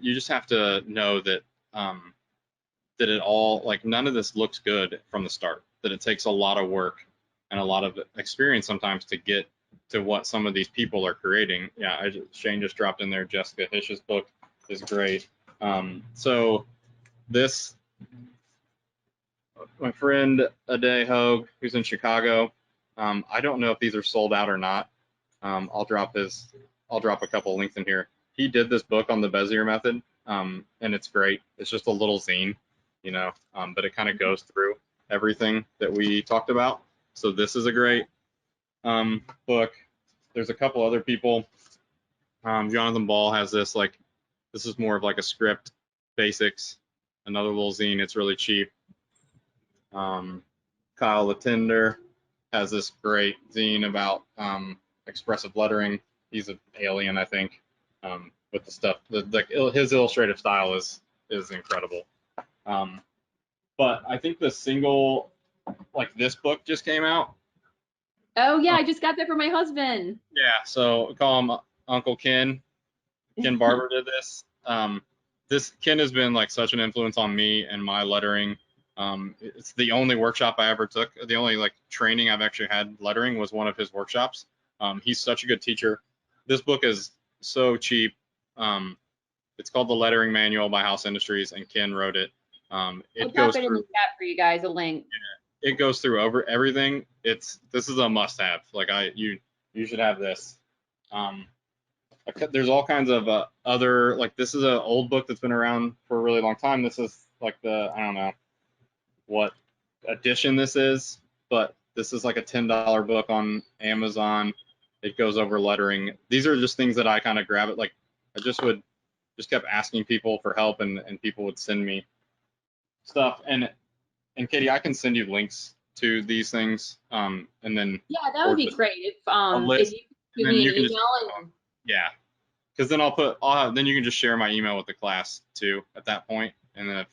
you just have to know that that it all, like none of this looks good from the start, that it takes a lot of work and a lot of experience sometimes to get to what some of these people are creating. Yeah, Shane just dropped in there, Jessica Hish's book is great. So this, my friend Ade Hogue, who's in Chicago, I don't know if these are sold out or not. I'll drop a couple links in here. He did this book on the Bezier method, and it's great. It's just a little zine, you know, but it kind of goes through. everything that we talked about. So this is a great book. There's a couple other people. Jonathan Ball has this, like, this is more of like a script basics, another little zine. It's really cheap. Kyle Latender has this great zine about expressive lettering. He's an alien, I think, with the stuff. His illustrative style is incredible. But I think the single, like, this book just came out. Oh yeah, I just got that for my husband. Yeah, so we call him Uncle Ken. Ken Barber did this. This Ken has been like such an influence on me and my lettering. It's the only workshop I ever took. The only like training I've actually had lettering was one of his workshops. He's such a good teacher. This book is so cheap. It's called The Lettering Manual by House Industries, and Ken wrote it. I'll drop it in the chat for you guys, a link. It goes through everything. This is a must-have. Like you should have this. There's all kinds of other, like, this is an old book that's been around for a really long time. This is like I don't know what edition this is, but this is like a $10 book on Amazon. It goes over lettering. These are just things that I kind of grab it. Like, I just kept asking people for help, and people would send me stuff. And Katie, I can send you links to these things. And then yeah, that would be great if you give me an email. Yeah, because then then you can just share my email with the class too at that point. And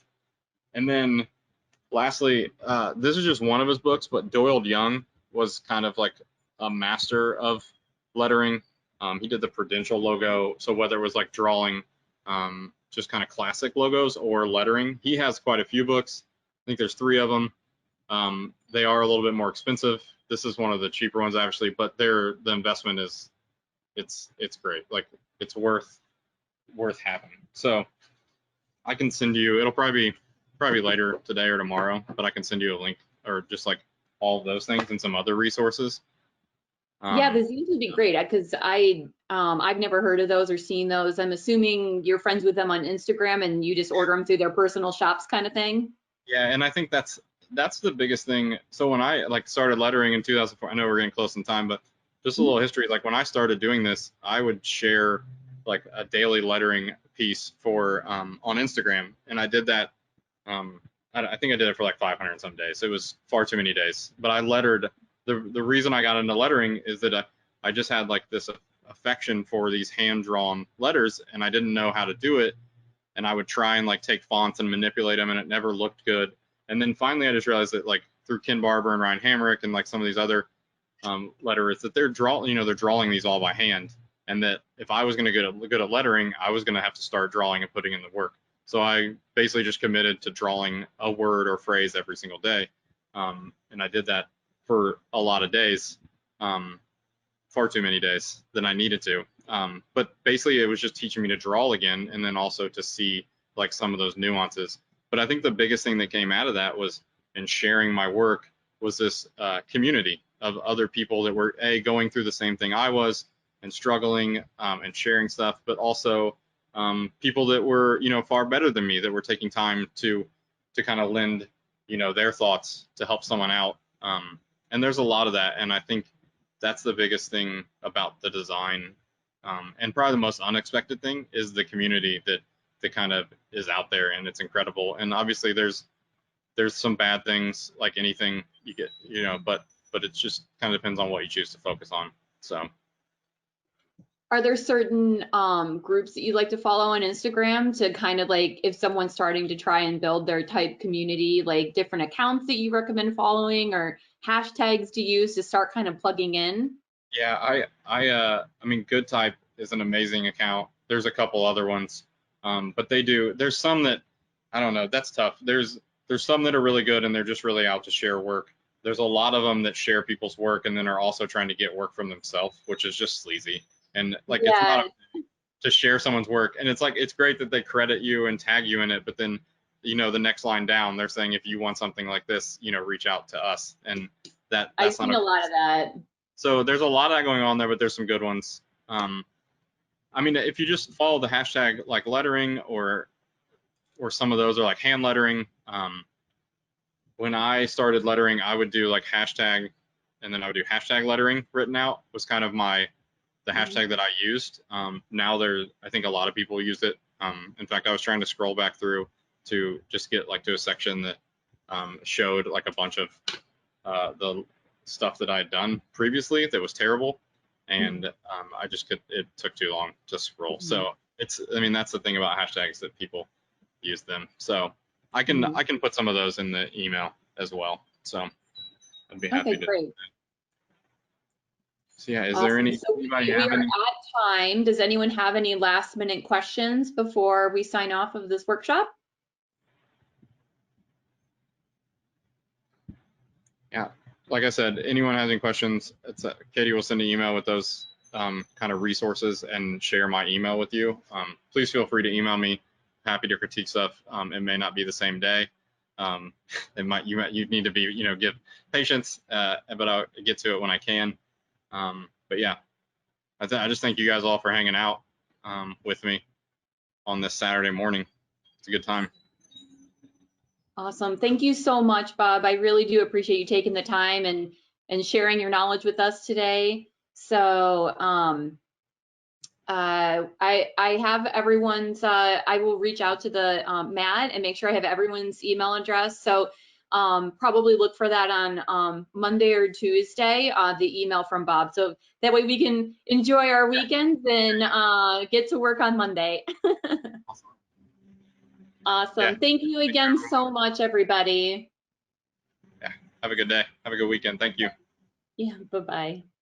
then lastly, this is just one of his books, but Doyle Young was kind of like a master of lettering. He did the Prudential logo. So whether it was like drawing just kind of classic logos or lettering, he has quite a few books. I think there's 3 of them. They are a little bit more expensive. This is one of the cheaper ones actually, but the investment is, it's great. Like, it's worth having. So I can send you, it'll probably be later today or tomorrow, but I can send you a link, or just like all of those things and some other resources. Yeah, the zines would be great, because I've never heard of those or seen those. I'm assuming you're friends with them on Instagram and you just order them through their personal shops kind of thing. Yeah, and I think that's the biggest thing. So when I like started lettering in 2004, I know we're getting close in time, but just a little history. Like, when I started doing this, I would share like a daily lettering piece for on Instagram, and I did that. I think I did it for like 500 and some days. It was far too many days, but I lettered. The reason I got into lettering is that I just had like this affection for these hand-drawn letters, and I didn't know how to do it. And I would try and like take fonts and manipulate them, and it never looked good. And then finally I just realized that, like, through Ken Barber and Ryan Hamrick and like some of these other letterers, that they're drawing these all by hand, and that if I was going to get good at lettering, I was going to have to start drawing and putting in the work. So I basically just committed to drawing a word or phrase every single day. And I did that for a lot of days, far too many days than I needed to. But basically it was just teaching me to draw again, and then also to see like some of those nuances. But I think the biggest thing that came out of that was, in sharing my work, was this community of other people that were going through the same thing I was, and struggling, and sharing stuff, but also people that were, far better than me, that were taking time to kind of lend, their thoughts to help someone out. And there's a lot of that, and I think that's the biggest thing about the design. And probably the most unexpected thing is the community that kind of is out there, and it's incredible. And obviously there's some bad things, like anything you get, but it just kind of depends on what you choose to focus on. So. Are there certain groups that you like to follow on Instagram, to kind of like, if someone's starting to try and build their type community, like different accounts that you recommend following, or hashtags to use to start kind of plugging in? Yeah, I mean, Good Type is an amazing account. There's a couple other ones, but there's some that, I don't know, that's tough. There's some that are really good, and they're just really out to share work. There's a lot of them that share people's work and then are also trying to get work from themselves, which is just sleazy. And like, It's not to share someone's work. And it's like, it's great that they credit you and tag you in it, but then, the next line down, they're saying, if you want something like this, reach out to us. And that's I've seen a lot of that. So there's a lot of that going on there, but there's some good ones. I mean, if you just follow the hashtag like lettering, or some of those are like hand lettering, when I started lettering, I would do like hashtag, and then I would do hashtag lettering written out was kind of the hashtag that I used. Now I think a lot of people use it. In fact, I was trying to scroll back through to just get like to a section that showed like a bunch of the stuff that I had done previously that was terrible, and it took too long to scroll. So I mean, that's the thing about hashtags, that people use them. So I can put some of those in the email as well. So I'd be happy to. Great. So yeah, is there Awesome. any? So we are at time. Does anyone have any last minute questions before we sign off of this workshop? Yeah, like I said, anyone has any questions, Katie will send an email with those kind of resources and share my email with you. Please feel free to email me. Happy to critique stuff. It may not be the same day. You need to be, give patience, but I'll get to it when I can. But yeah, I just thank you guys all for hanging out with me on this Saturday morning. It's a good time. Awesome. Thank you so much, Bob. I really do appreciate you taking the time and sharing your knowledge with us today. So I have everyone's, I will reach out to the Matt and make sure I have everyone's email address. So probably look for that on Monday or Tuesday, the email from Bob. So that way we can enjoy our weekends and get to work on Monday. Awesome. Yeah. Thank you again so much, everybody. Yeah. Have a good day. Have a good weekend. Thank you. Yeah. Bye-bye.